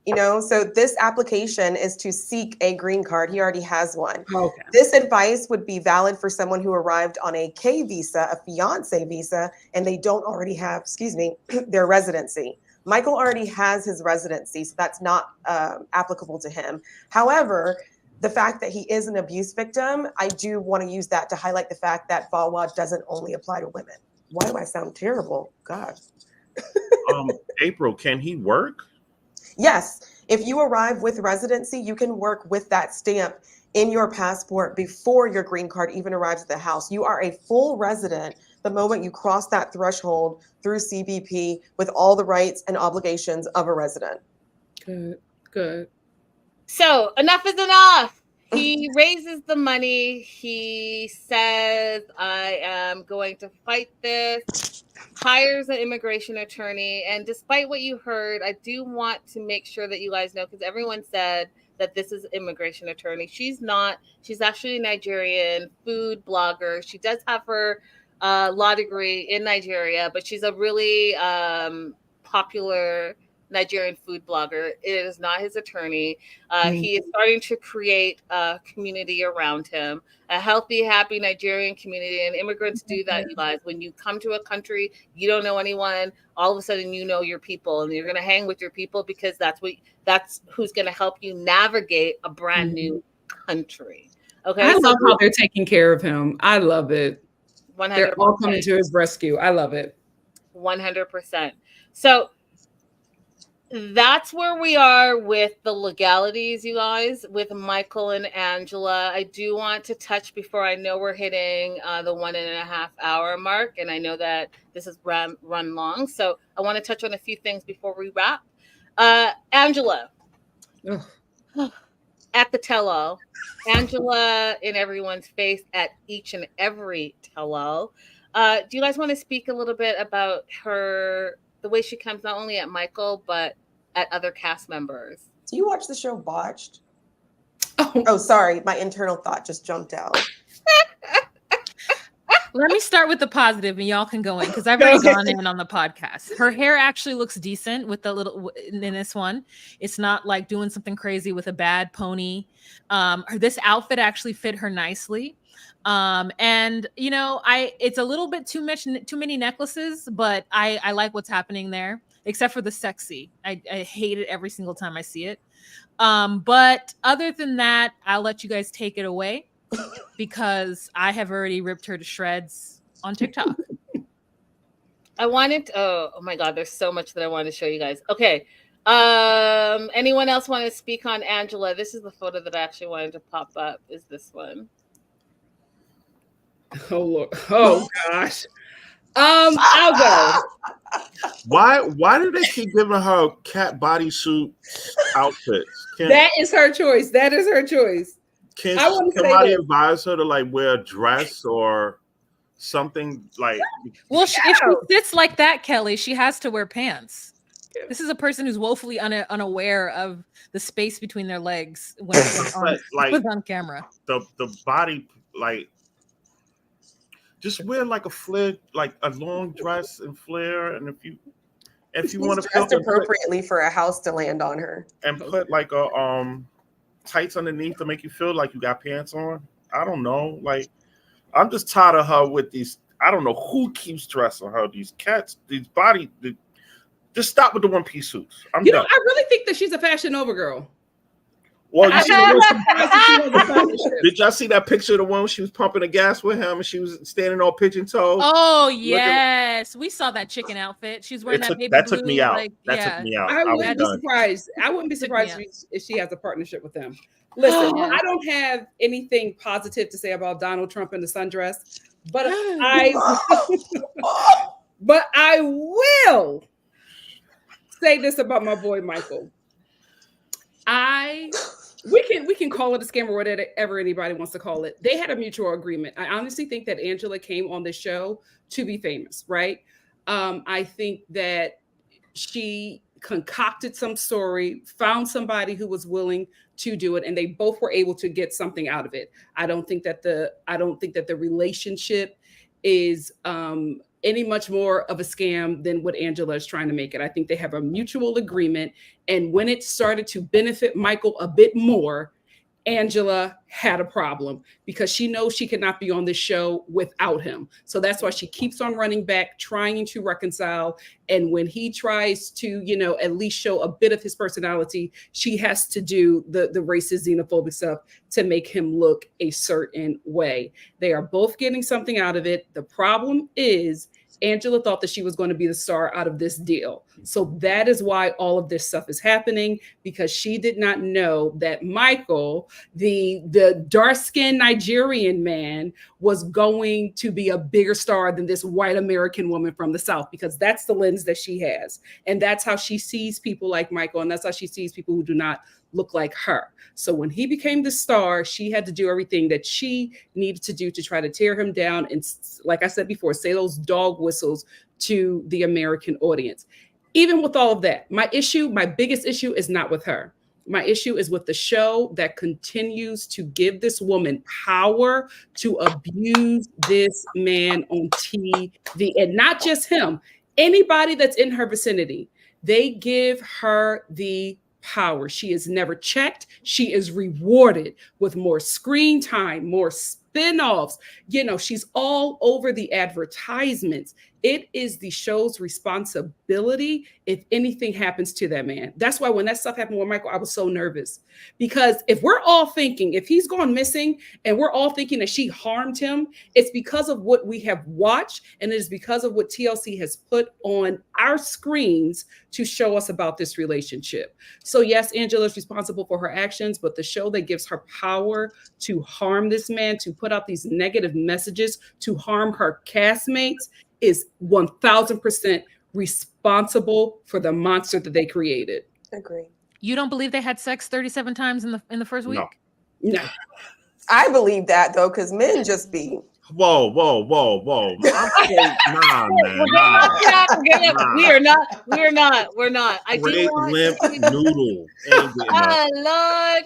So this application is to seek a green card. He already has one. Okay. This advice would be valid for someone who arrived on a K visa, a fiance visa, and they don't already have, their residency. Michael already has his residency, so that's not applicable to him. However, the fact that he is an abuse victim, I do want to use that to highlight the fact that VAWA doesn't only apply to women. Why do I sound terrible? God. April, can he work? Yes. If you arrive with residency, you can work with that stamp in your passport before your green card even arrives at the house. You are a full resident the moment you cross that threshold through CBP with all the rights and obligations of a resident. Good. So enough is enough. He raises the money. He says, I am going to fight this, hires an immigration attorney. And despite what you heard, I do want to make sure that you guys know, because everyone said that this is immigration attorney. She's not. She's actually a Nigerian food blogger. She does have her law degree in Nigeria, but she's a really popular Nigerian food blogger. It is not his attorney. He is starting to create a community around him, a healthy, happy Nigerian community. And immigrants do that, you guys. When you come to a country, you don't know anyone. All of a sudden, you know your people, and you're going to hang with your people because that's who's going to help you navigate a brand new country. Okay, I love how they're taking care of him. I love it. 100%. They're all coming to his rescue. I love it. 100%. So that's where we are with the legalities, you guys, with Michael and Angela. I do want to touch before I know we're hitting the 1.5 hour mark, and I know that this is run long. So I want to touch on a few things before we wrap. Angela, at the tell-all, Angela in everyone's face at each and every tell-all. Do you guys want to speak a little bit about the way she comes not only at Michael, but at other cast members? Do you watch the show Botched? Oh, sorry. My internal thought just jumped out. Let me start with the positive and y'all can go in because I've already gone in on the podcast. Her hair actually looks decent with the little in this one. It's not like doing something crazy with a bad pony. This outfit actually fit her nicely. And it's a little bit too many necklaces, but I like what's happening there, except for the sexy. I hate it every single time I see it. But other than that, I'll let you guys take it away because I have already ripped her to shreds on TikTok. Oh my God, there's so much that I wanted to show you guys. Okay. Anyone else want to speak on Angela? This is the photo that I actually wanted to pop up, is this one. Oh Lord. Oh gosh. I'll go. Why do they keep giving her cat bodysuit outfits? That is her choice. Can somebody advise her to wear a dress or something like? Well, if she sits like that, Kelly, she has to wear pants. This is a person who's woefully unaware of the space between their legs when it's on camera. The body just wear a flare, a long dress and flare, and if you want to dressed appropriately for a house to land on her, and put a tights underneath to make you feel like you got pants on. I don't know. I'm just tired of her with these. I don't know who keeps dressing her. These cats, these body. Just stop with the one-piece suits. I'm done. I really think that she's a Fashion Nova girl. Well, did y'all see that picture of the one when she was pumping the gas with him and she was standing on pigeon toes? Oh yes, we saw that chicken outfit. She's wearing that baby blue. That took me out. Took me out. I wouldn't be surprised. I wouldn't be surprised if she has a partnership with them. Listen, I don't have anything positive to say about Donald Trump in the sundress, but I will say this about my boy Michael. We can call it a scam or whatever anybody wants to call it. They had a mutual agreement. I honestly think that Angela came on this show to be famous, right? I think that she concocted some story, found somebody who was willing to do it, and they both were able to get something out of it. I don't think that the relationship is any much more of a scam than what Angela is trying to make it. I think they have a mutual agreement, and when it started to benefit Michael a bit more, Angela had a problem because she knows she cannot be on this show without him. So that's why she keeps on running back, trying to reconcile. And when he tries to, at least show a bit of his personality, she has to do the racist, xenophobic stuff to make him look a certain way. They are both getting something out of it. The problem is Angela thought that she was going to be the star out of this deal. So that is why all of this stuff is happening, because she did not know that Michael, the dark-skinned Nigerian man, was going to be a bigger star than this white American woman from the South, because that's the lens that she has. And that's how she sees people like Michael. And that's how she sees people who do not look like her. So when he became the star, she had to do everything that she needed to do to try to tear him down. And like I said before, say those dog whistles to the American audience. Even with all of that, my biggest issue is not with her. My issue is with the show that continues to give this woman power to abuse this man on TV, and not just him, anybody that's in her vicinity. They give her the power. She is never checked. She is rewarded with more screen time, more spin-offs. She's all over the advertisements. It is the show's responsibility if anything happens to that man. That's why when that stuff happened with Michael, I was so nervous. Because if we're all thinking, if he's gone missing and we're all thinking that she harmed him, it's because of what we have watched, and it is because of what TLC has put on our screens to show us about this relationship. So yes, Angela is responsible for her actions, but the show that gives her power to harm this man, to put out these negative messages, to harm her castmates, is 1000% responsible for the monster that they created. Agree. You don't believe they had sex 37 times in the first week? No. I believe that though, because men just be. Whoa. I'm saying, nah, man. Nah. We are not. We're not. I Great do want limp noodle. Ain't getting up. Oh Lord.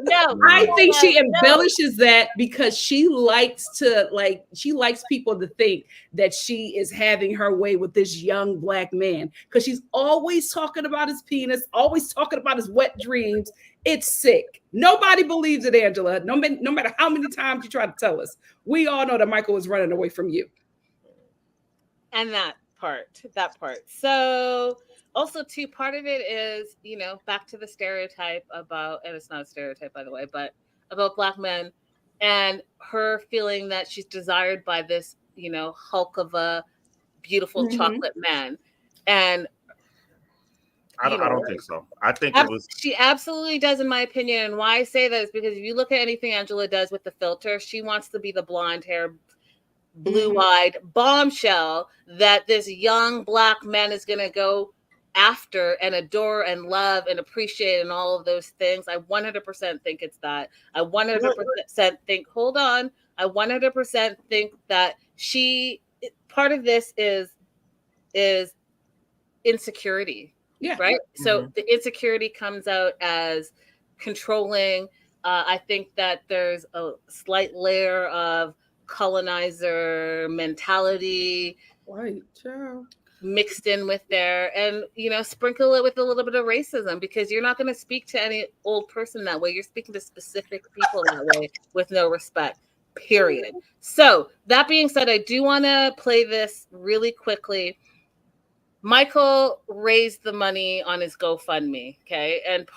No. I think she embellishes that because she likes people to think that she is having her way with this young Black man, because she's always talking about his penis, always talking about his wet dreams. It's sick. Nobody believes it, Angela. No matter how many times you try to tell us. We all know that Michael was running away from you. And that part. So also too, part of it is, back to the stereotype about, and it's not a stereotype by the way, but about Black men and her feeling that she's desired by this, hulk of a beautiful chocolate man. And I don't think so. I think she absolutely does, in my opinion. And why I say that is because if you look at anything Angela does with the filter, she wants to be the blonde hair, blue-eyed bombshell that this young Black man is going to go after and adore and love and appreciate and all of those things. I 100% think it's that. I 100% think, hold on. I 100% think that part of this is insecurity. Yeah. Right. So the insecurity comes out as controlling. I think that there's a slight layer of colonizer mentality mixed in with there, and sprinkle it with a little bit of racism, because you're not going to speak to any old person that way. You're speaking to specific people that way with no respect, period. So that being said, I do want to play this really quickly. Michael raised the money on his GoFundMe, okay? And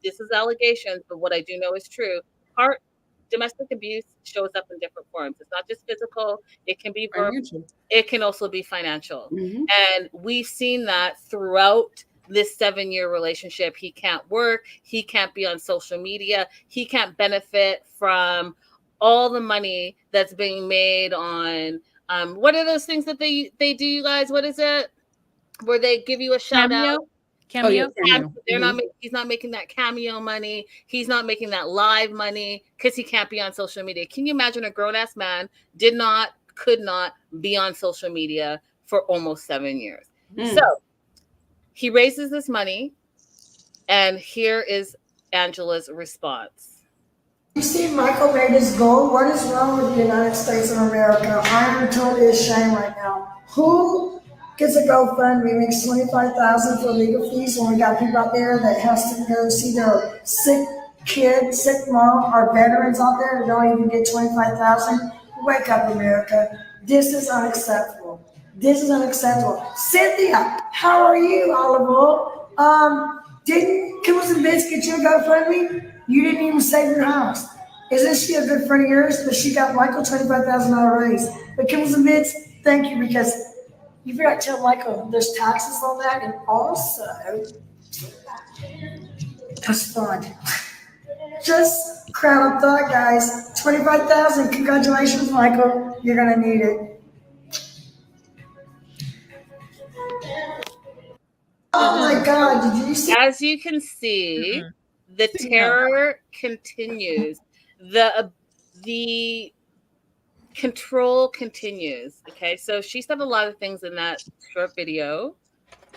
this is allegations, but what I do know is true. Domestic abuse shows up in different forms. It's not just physical. It can be verbal. It can also be financial. And we've seen that throughout this 7-year relationship. He can't work. He can't be on social media. He can't benefit from all the money that's being made on what are those things that they do, you guys? What is it? Where they give you a shout out? Cameo. He's not making that cameo money. He's not making that live money because he can't be on social media. Can you imagine a grown-ass man could not be on social media for almost 7 years? So he raises this money. And here is Angela's response. You see, Michael made his goal. What is wrong with the United States of America? I am totally ashamed right now. Who gets a GoFundMe, makes 25,000 for legal fees when we got people out there that has to go see their sick kid, sick mom, or veterans out there that don't even get 25,000? Wake up, America. This is unacceptable. This is unacceptable. Cynthia, how are you, Oliver? Didn't Kibbles and Bits get you a GoFundMe? You didn't even save your house. Isn't she a good friend of yours? But she got Michael $25,000 raise. But Kibbles and Bits, thank you, because you forgot to tell Michael there's taxes on that, and also that's fun. Just crowd of thought, guys. 25,000. Congratulations, Michael. You're gonna need it. Oh my God! Did you see? As you can see, the terror continues. The control continues. Okay, so she said a lot of things in that short video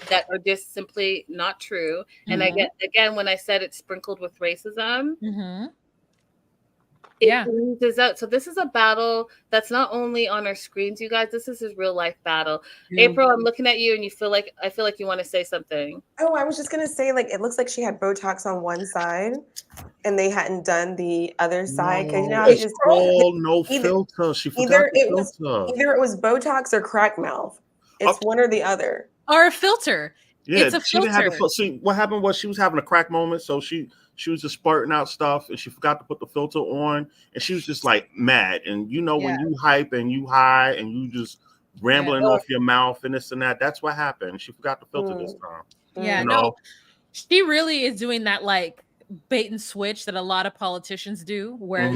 that are just simply not true. And I get, again, when I said it's sprinkled with racism, it oozes out. So this is a battle that's not only on our screens, you guys. This is his real life battle. April, I'm looking at you, and I feel like you want to say something. Oh, I was just gonna say, like, it looks like she had Botox on one side, and they hadn't done the other side, because you know how it's just all no filter. She forgot the filter. Either it was Botox or crack mouth. It's one or the other. Or a filter. Yeah, it's a she filter. didn't have a. See, what happened was she was having a crack moment, so she was just spurting out stuff, and she forgot to put the filter on, and she was just like mad. And you know, when you hype and you high and you just rambling off your mouth and this and that, that's what happened. She forgot the filter this time. Yeah, you know? No, she really is doing that like bait and switch that a lot of politicians do, where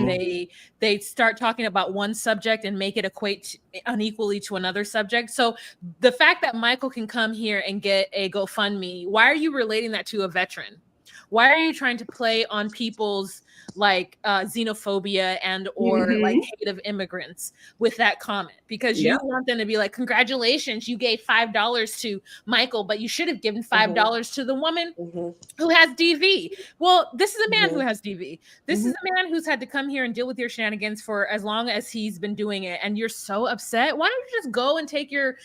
they start talking about one subject and make it equate unequally to another subject. So the fact that Michael can come here and get a GoFundMe, why are you relating that to a veteran? Why are you trying to play on people's like xenophobia and or like hate of immigrants with that comment? Because you want them to be like, congratulations, you gave $5 to Michael, but you should have given $5 to the woman who has DV. Well, this is a man who has DV. This is a man who's had to come here and deal with your shenanigans for as long as he's been doing it. And you're so upset. Why don't you just go and take your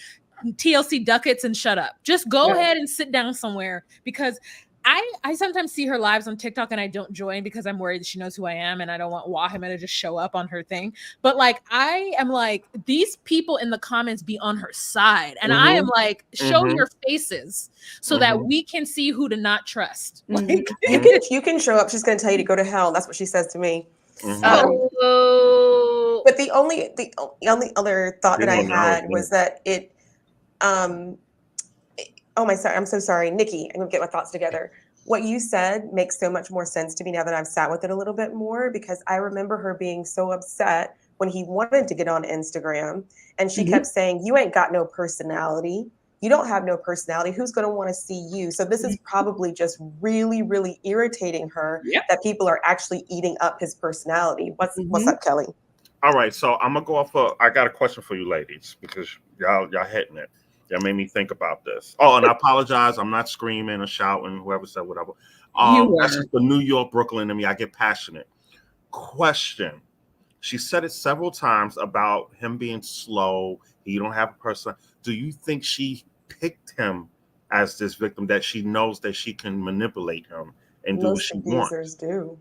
TLC ducats and shut up? Just go ahead and sit down somewhere, because I sometimes see her lives on TikTok and I don't join because I'm worried that she knows who I am and I don't want Wahima to just show up on her thing. But like, I am like, these people in the comments be on her side. And I am like, show your faces so that we can see who to not trust. Like, you can show up. She's going to tell you to go to hell. That's what she says to me. But the only other thought that I had was that it, I'm so sorry, Nikki. I'm gonna get my thoughts together. What you said makes so much more sense to me now that I've sat with it a little bit more, because I remember her being so upset when he wanted to get on Instagram, and she kept saying, "You ain't got no personality. You don't have no personality. Who's going to want to see you?" So this is probably just really, really irritating her that people are actually eating up his personality. What's up, Kelly? All right, so I'm gonna go off. I got a question for you, ladies, because y'all hitting it. That made me think about this. Oh, and I apologize. I'm not screaming or shouting. Whoever said whatever. That's just the New York, Brooklyn in me. I get passionate. Question. She said it several times about him being slow. You don't have a person. Do you think she picked him as this victim, that she knows that she can manipulate him and do what she wants? Abusers do.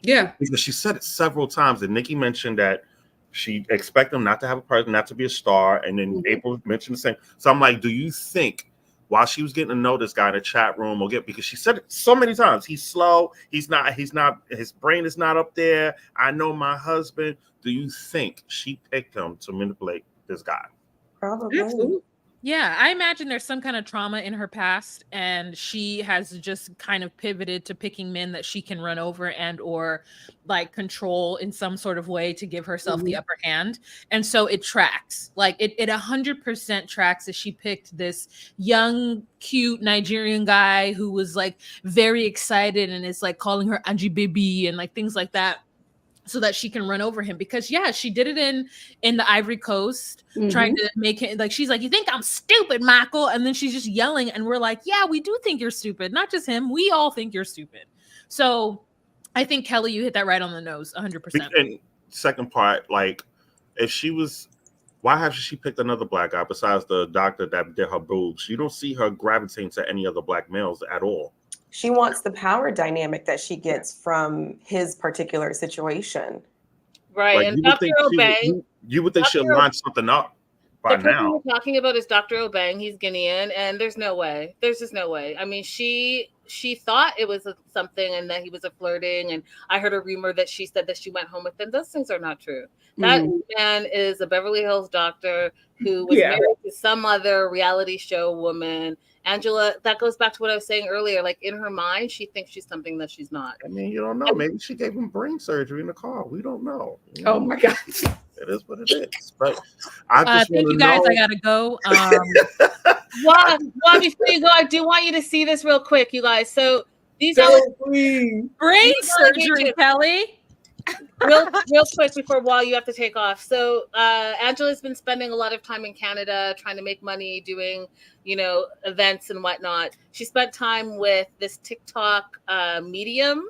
Yeah. Because she said it several times. And Nikki mentioned that she expect him not to have a person, not to be a star. And then April mentioned the same. So I'm like, do you think while she was getting to know this guy in the chat room, because she said it so many times, he's slow, he's not, his brain is not up there. I know my husband. Do you think she picked him to manipulate this guy? Probably. Absolutely. Yeah, I imagine there's some kind of trauma in her past, and she has just kind of pivoted to picking men that she can run over and or like control in some sort of way to give herself the upper hand. And so it tracks. Like it 100% tracks that she picked this young, cute Nigerian guy who was like very excited and is like calling her Angie baby and like things like that. so that she can run over him, because she did it in the Ivory Coast, trying to make it like, she's like, you think I'm stupid, Michael? And then she's just yelling, and we're like, yeah, we do think you're stupid. Not just him, we all think you're stupid. So I think, Kelly, you hit that right on the nose, 100%. And second part, like, if she was, why hasn't she picked another black guy besides the doctor that did her boobs? You don't see her gravitating to any other black males at all. She wants the power dynamic that she gets from his particular situation. Right. Like, and Dr. Obeng. You would think she'll line something up by the person now. we're talking about is Dr. Obeng. He's Guinean, and there's no way. There's just no way. I mean, she thought it was something and that he was a flirting, and I heard a rumor that she said that she went home with him. Those things are not true. That man is a Beverly Hills doctor who was married to some other reality show woman. Angela, that goes back to what I was saying earlier. Like, in her mind, she thinks she's something that she's not. I mean, you don't know. Maybe she gave him brain surgery in the car. We don't know. Oh my God. It is what it is. But I just thank you guys. I gotta go. Well, before you go, I do want you to see this real quick, you guys. So these are brain surgery, Kelly. real quick before you have to take off. So Angela's been spending a lot of time in Canada trying to make money, doing events and whatnot. She spent time with this TikTok medium,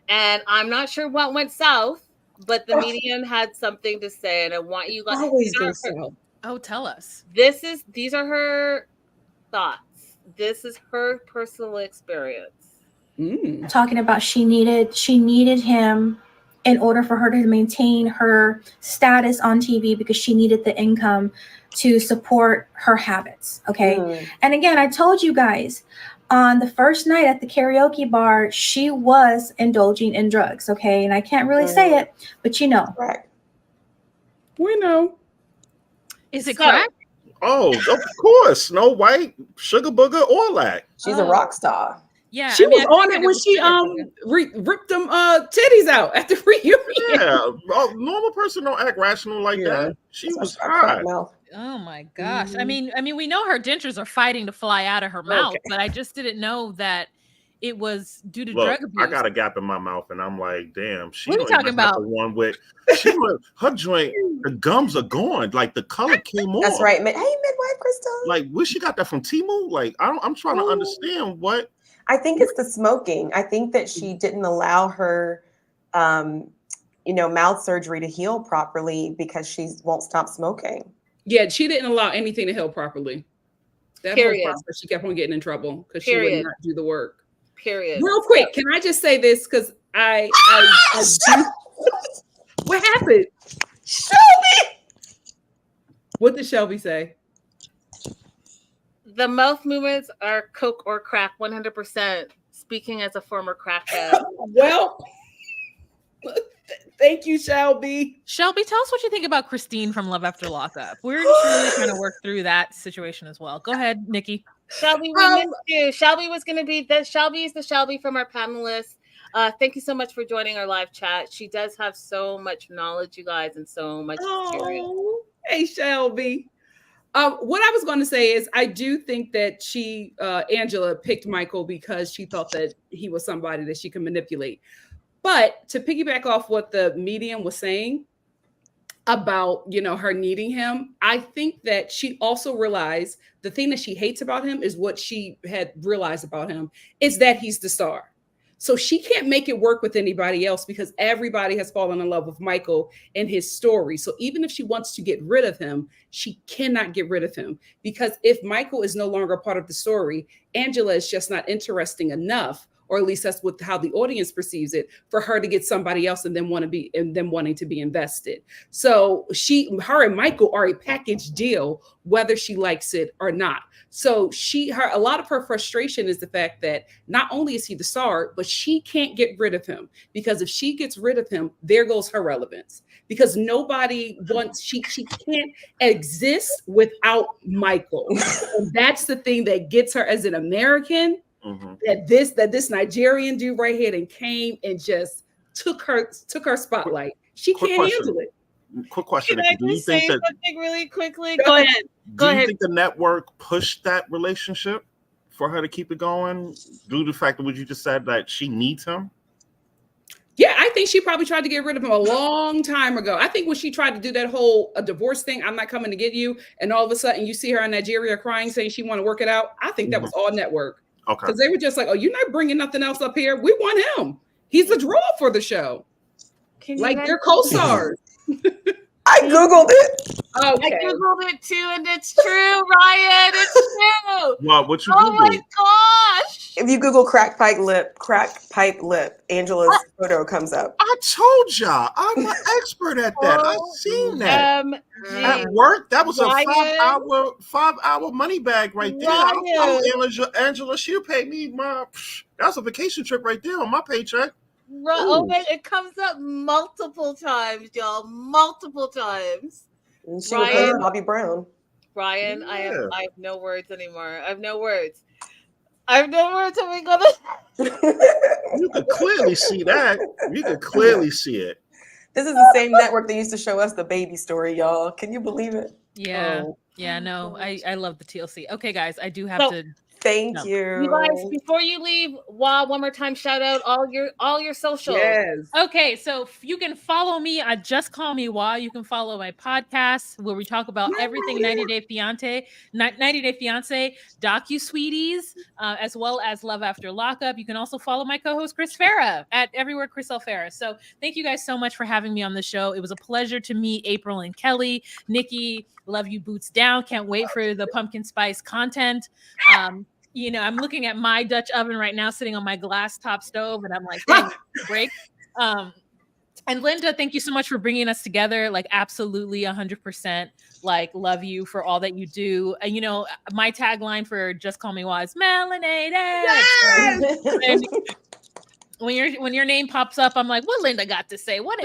and I'm not sure what went south, but the medium had something to say, and I want you guys to tell us. These are her thoughts. This is her personal experience. Talking about she needed him in order for her to maintain her status on TV, because she needed the income to support her habits. Okay. And again, I told you guys on the first night at the karaoke bar, she was indulging in drugs. Okay. And I can't really say it, but Right. We know. Is it crack? Oh, of course. Snow White, Sugar Booger, all that. She's a rock star. Yeah, she was on it when she ripped them titties out at the reunion. Yeah, a normal person don't act rational like that. She was high. Oh my gosh! I mean, we know her dentures are fighting to fly out of her mouth, but I just didn't know that it was due to drug abuse. I got a gap in my mouth, and I'm like, damn. What are you talking about? The one with her joint, the gums are gone. Like, the color came on. That's right. Hey, midwife Crystal. Like, where she got that from? Temu? Like, I'm trying to understand what. I think it's the smoking. I think that she didn't allow her, mouth surgery to heal properly because she won't stop smoking. Yeah, she didn't allow anything to heal properly. That whole process, she kept on getting in trouble because she would not do the work. Period. Real quick, can I just say this? Because I do. What happened? Shelby! What did Shelby say? The mouth movements are coke or crack, 100%. Speaking as a former crackhead. Well, thank you, Shelby. Shelby, tell us what you think about Christine from Love After Lockup. We're just really trying to work through that situation as well. Go ahead, Nikki. Shelby, we missed you. Shelby was going to be Shelby is the Shelby from our panelists. Thank you so much for joining our live chat. She does have so much knowledge, you guys, and so much experience. Hey, Shelby. What I was going to say is I do think that Angela picked Michael because she thought that he was somebody that she could manipulate. But to piggyback off what the medium was saying about, her needing him, I think that she also realized the thing that she hates about him is what she had realized about him is that he's the star. So she can't make it work with anybody else because everybody has fallen in love with Michael and his story. So even if she wants to get rid of him, she cannot get rid of him because if Michael is no longer part of the story, Angela is just not interesting enough, or at least that's how the audience perceives it, for her to get somebody else and then wanting to be invested. So her and Michael are a package deal, whether she likes it or not. So a lot of her frustration is the fact that not only is he the star, but she can't get rid of him because if she gets rid of him, there goes her relevance because she can't exist without Michael. And that's the thing that gets her as an American, that this Nigerian dude right here and came and just took her spotlight. She can't handle it. Quick question. Can I just say something really quickly? Go ahead. Do you think the network pushed that relationship for her to keep it going due to the fact that what you just said that she needs him? Yeah, I think she probably tried to get rid of him a long time ago. I think when she tried to do that whole divorce thing, I'm not coming to get you, and all of a sudden you see her in Nigeria crying, saying she want to work it out. I think that was all network. Okay. Because they were just like, "Oh, you're not bringing nothing else up here. We want him. He's the draw for the show." Like they're co-stars. I Googled it. Okay. I Googled it too, and it's true, Ryan. It's true. Well, what you Oh Googled? my gosh. If you Google crack pipe lip, Angela's photo comes up. I told y'all, I'm an expert at that. I've seen that. That worked. That was Ryan, a 5-hour money bag right there. Ryan. I'll follow Angela. She'll pay me that's a vacation trip right there on my paycheck. Oh man, it comes up multiple times, y'all. Multiple times. And she replaced Bobby Brown. Ryan, I have no words anymore. I have no words. Oh my god. You could clearly see that. You could clearly see it. This is the same network that used to show us the baby story, y'all. Can you believe it? Yeah. Yeah, no, I love the TLC. Okay, guys, I do have to. Thank you. You guys, before you leave, one more time, shout out all your socials. Yes. Okay, so you can follow me at Just Call Me Wah. You can follow my podcast where we talk about everything 90 Day Fiance, docu-sweeties, as well as Love After Lockup. You can also follow my co-host Chris Farah at Everywhere Chris L. Farah. So thank you guys so much for having me on the show. It was a pleasure to meet April and Kelly. Nikki, love you boots down. Can't wait for the pumpkin spice content. I'm looking at my Dutch oven right now, sitting on my glass top stove, and I'm like, dang, break. And Linda, thank you so much for bringing us together. Like, absolutely 100%. Like, love you for all that you do. And my tagline for Just Call Me Wah is melanated. Yes! When your name pops up, I'm like, what Linda got to say? What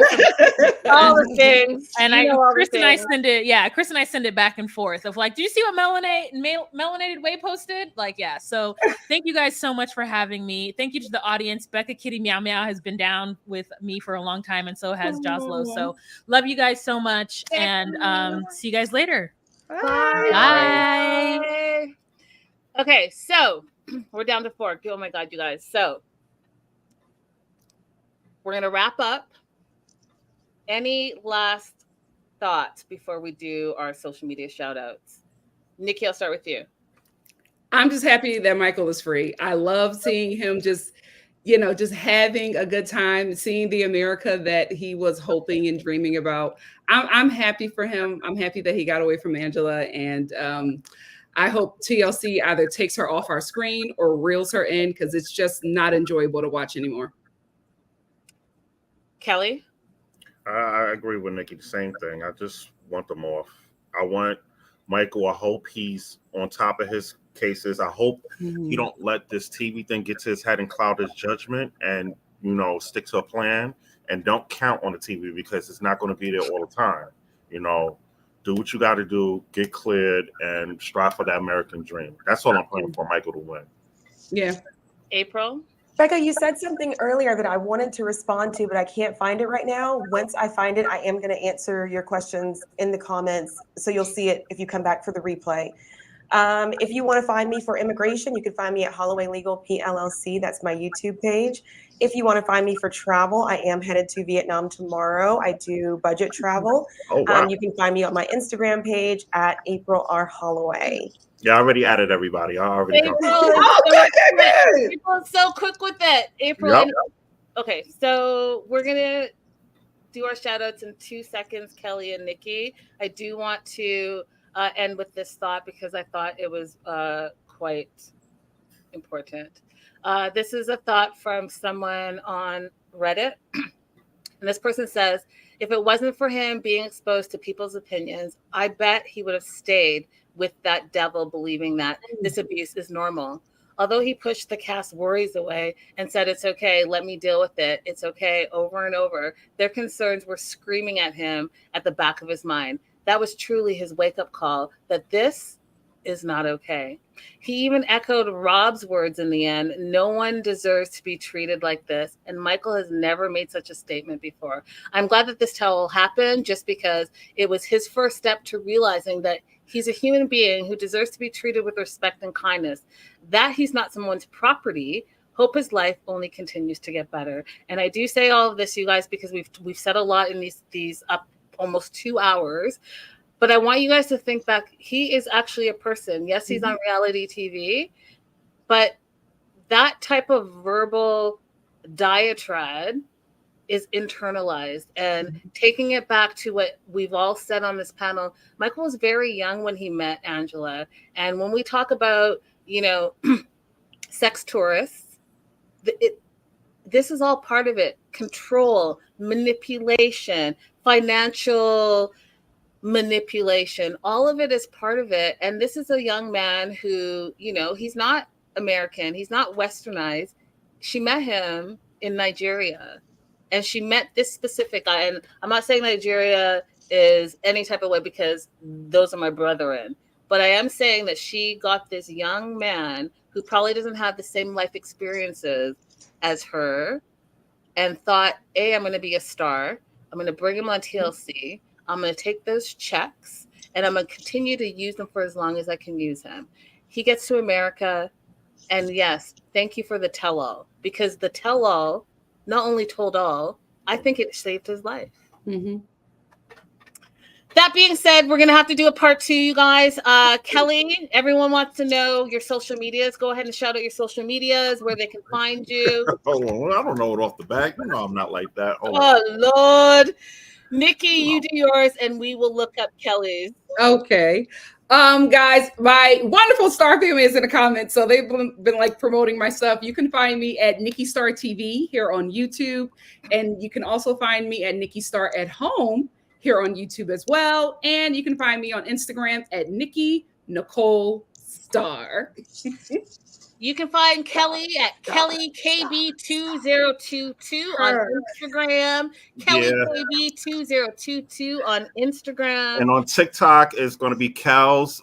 all the things. And Chris and I send it back and forth of like, do you see what Melanated Way posted? Like, yeah. So thank you guys so much for having me. Thank you to the audience. Becca Kitty Meow Meow has been down with me for a long time, and so has Joslo. So love you guys so much, and see you guys later. Bye. Bye. Okay, so we're down to 4. Oh my god, you guys. So we're going to wrap up. Any last thoughts before we do our social media shout outs? Nikki, I'll start with you. I'm just happy that Michael is free. I love seeing him just having a good time, seeing the America that he was hoping and dreaming about. I'm happy for him. I'm happy that he got away from Angela. And I hope TLC either takes her off our screen or reels her in, because it's just not enjoyable to watch anymore. Kelly? I agree with Nikki. The same thing. I just want them off. I want Michael. I hope he's on top of his cases. I hope he don't let this TV thing get to his head and cloud his judgment, and stick to a plan, and don't count on the TV, because it's not going to be there all the time. Do what you got to do, get cleared, and strive for that American dream. That's all I'm praying for Michael to win. Yeah. April? Becca, you said something earlier that I wanted to respond to, but I can't find it right now. Once I find it, I am going to answer your questions in the comments, so you'll see it if you come back for the replay. If you want to find me for immigration, you can find me at Holloway Legal PLLC. That's my YouTube page. If you want to find me for travel, I am headed to Vietnam tomorrow. I do budget travel. Oh, wow. You can find me on my Instagram page at April R. Holloway. Yeah, I already added everybody. I already got April is so quick with it. April. Yep. Okay, so we're going to do our shout outs in 2 seconds, Kelly and Nikki. I do want to end with this thought, because I thought it was quite important. This is a thought from someone on Reddit. And this person says, if it wasn't for him being exposed to people's opinions, I bet he would have stayed with that devil, believing that this abuse is normal. Although he pushed the cast's worries away and said, it's okay, let me deal with it, it's okay, over and over, their concerns were screaming at him at the back of his mind. That was truly his wake-up call, that this is not okay. He even echoed Rob's words in the end, no one deserves to be treated like this. And Michael has never made such a statement before. I'm glad that this tell happened, just because it was his first step to realizing that he's a human being who deserves to be treated with respect and kindness, that he's not someone's property hope his life only continues to get better. And I do say all of this, you guys, because we've said a lot in these up almost 2 hours. But I want you guys to think back. He is actually a person. Yes, he's on reality TV, but that type of verbal diatribe is internalized. And taking it back to what we've all said on this panel, Michael was very young when he met Angela. And when we talk about, sex tourists, this is all part of it. Control, manipulation, financial manipulation, all of it is part of it. And this is a young man who, he's not American, he's not westernized. She met him in Nigeria, and she met this specific guy. And I'm not saying Nigeria is any type of way, because those are my brethren, but I am saying that she got this young man who probably doesn't have the same life experiences as her, and thought, I'm going to be a star, I'm going to bring him on TLC, I'm going to take those checks, and I'm going to continue to use them for as long as I can use him. He gets to America, and yes, thank you for the tell-all, because the tell-all not only told all, I think it saved his life. Mm-hmm. That being said, we're going to have to do a part 2, you guys. Kelly, everyone wants to know your social medias. Go ahead and shout out your social medias, where they can find you. Hold on. I don't know it off the back. I'm not like that. Lord. Nikki, you do yours, and we will look up Kelly's. Okay. Guys, my wonderful Star family is in the comments, so they've been like promoting my stuff. You can find me at Nikki Star TV here on YouTube, and you can also find me at Nikki Star at Home here on YouTube as well. And you can find me on Instagram at Nikki Nicole Star. You can find Kelly at KellyKB2022 on Instagram. KellyKB2022 on Instagram. And on TikTok, it's going to be Kel's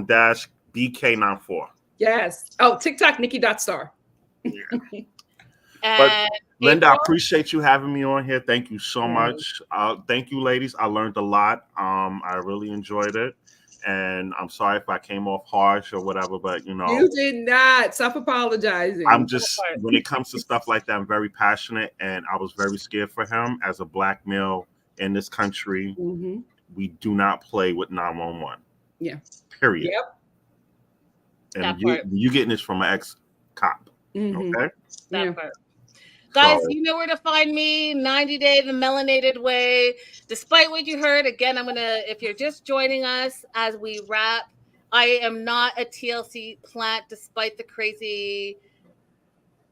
dash BK94. Yes. Oh, TikTok, Nikki.star. Yeah. But Linda, I appreciate you having me on here. Thank you so much. Thank you, ladies. I learned a lot. I really enjoyed it. And I'm sorry if I came off harsh or whatever, but you did not. Stop apologizing. I'm just, when it comes to stuff like that, I'm very passionate, and I was very scared for him as a black male in this country. Mm-hmm. We do not play with 911. Yeah. Period. Yep. And you getting this from an ex-cop. Mm-hmm. Okay. That part. Guys, you know where to find me. 90 Day the Melanated Way. Despite what you heard, again, if you're just joining us as we wrap, I am not a TLC plant, despite the crazy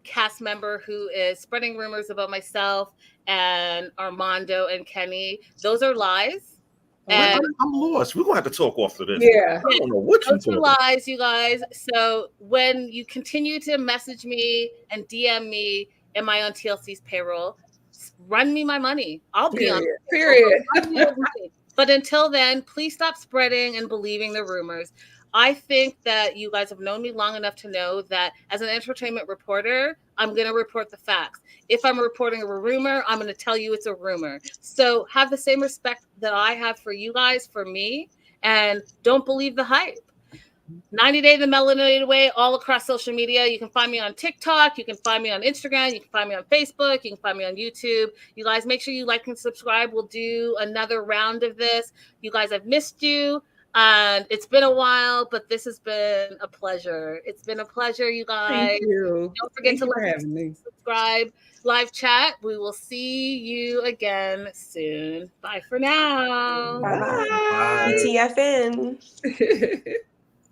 cast member who is spreading rumors about myself and Armando and Kenny. Those are lies. And I'm lost. We're going to have to talk off of this. Yeah. I don't know what you're talking about. Those are lies, you guys. So when you continue to message me and DM me, am I on TLC's payroll? Run me my money. I'll be on it. Period. But until then, please stop spreading and believing the rumors. I think that you guys have known me long enough to know that as an entertainment reporter, I'm going to report the facts. If I'm reporting a rumor, I'm going to tell you it's a rumor. So have the same respect that I have for you guys, for me, and don't believe the hype. 90 Day the Melanated Way, all across social media. You can find me on TikTok. You can find me on Instagram. You can find me on Facebook. You can find me on YouTube. You guys, make sure you like and subscribe. We'll do another round of this. You guys, I've missed you. And it's been a while, but this has been a pleasure. It's been a pleasure, you guys. Thank you. Don't forget to like and subscribe. Live chat. We will see you again soon. Bye for now. Bye. TFN.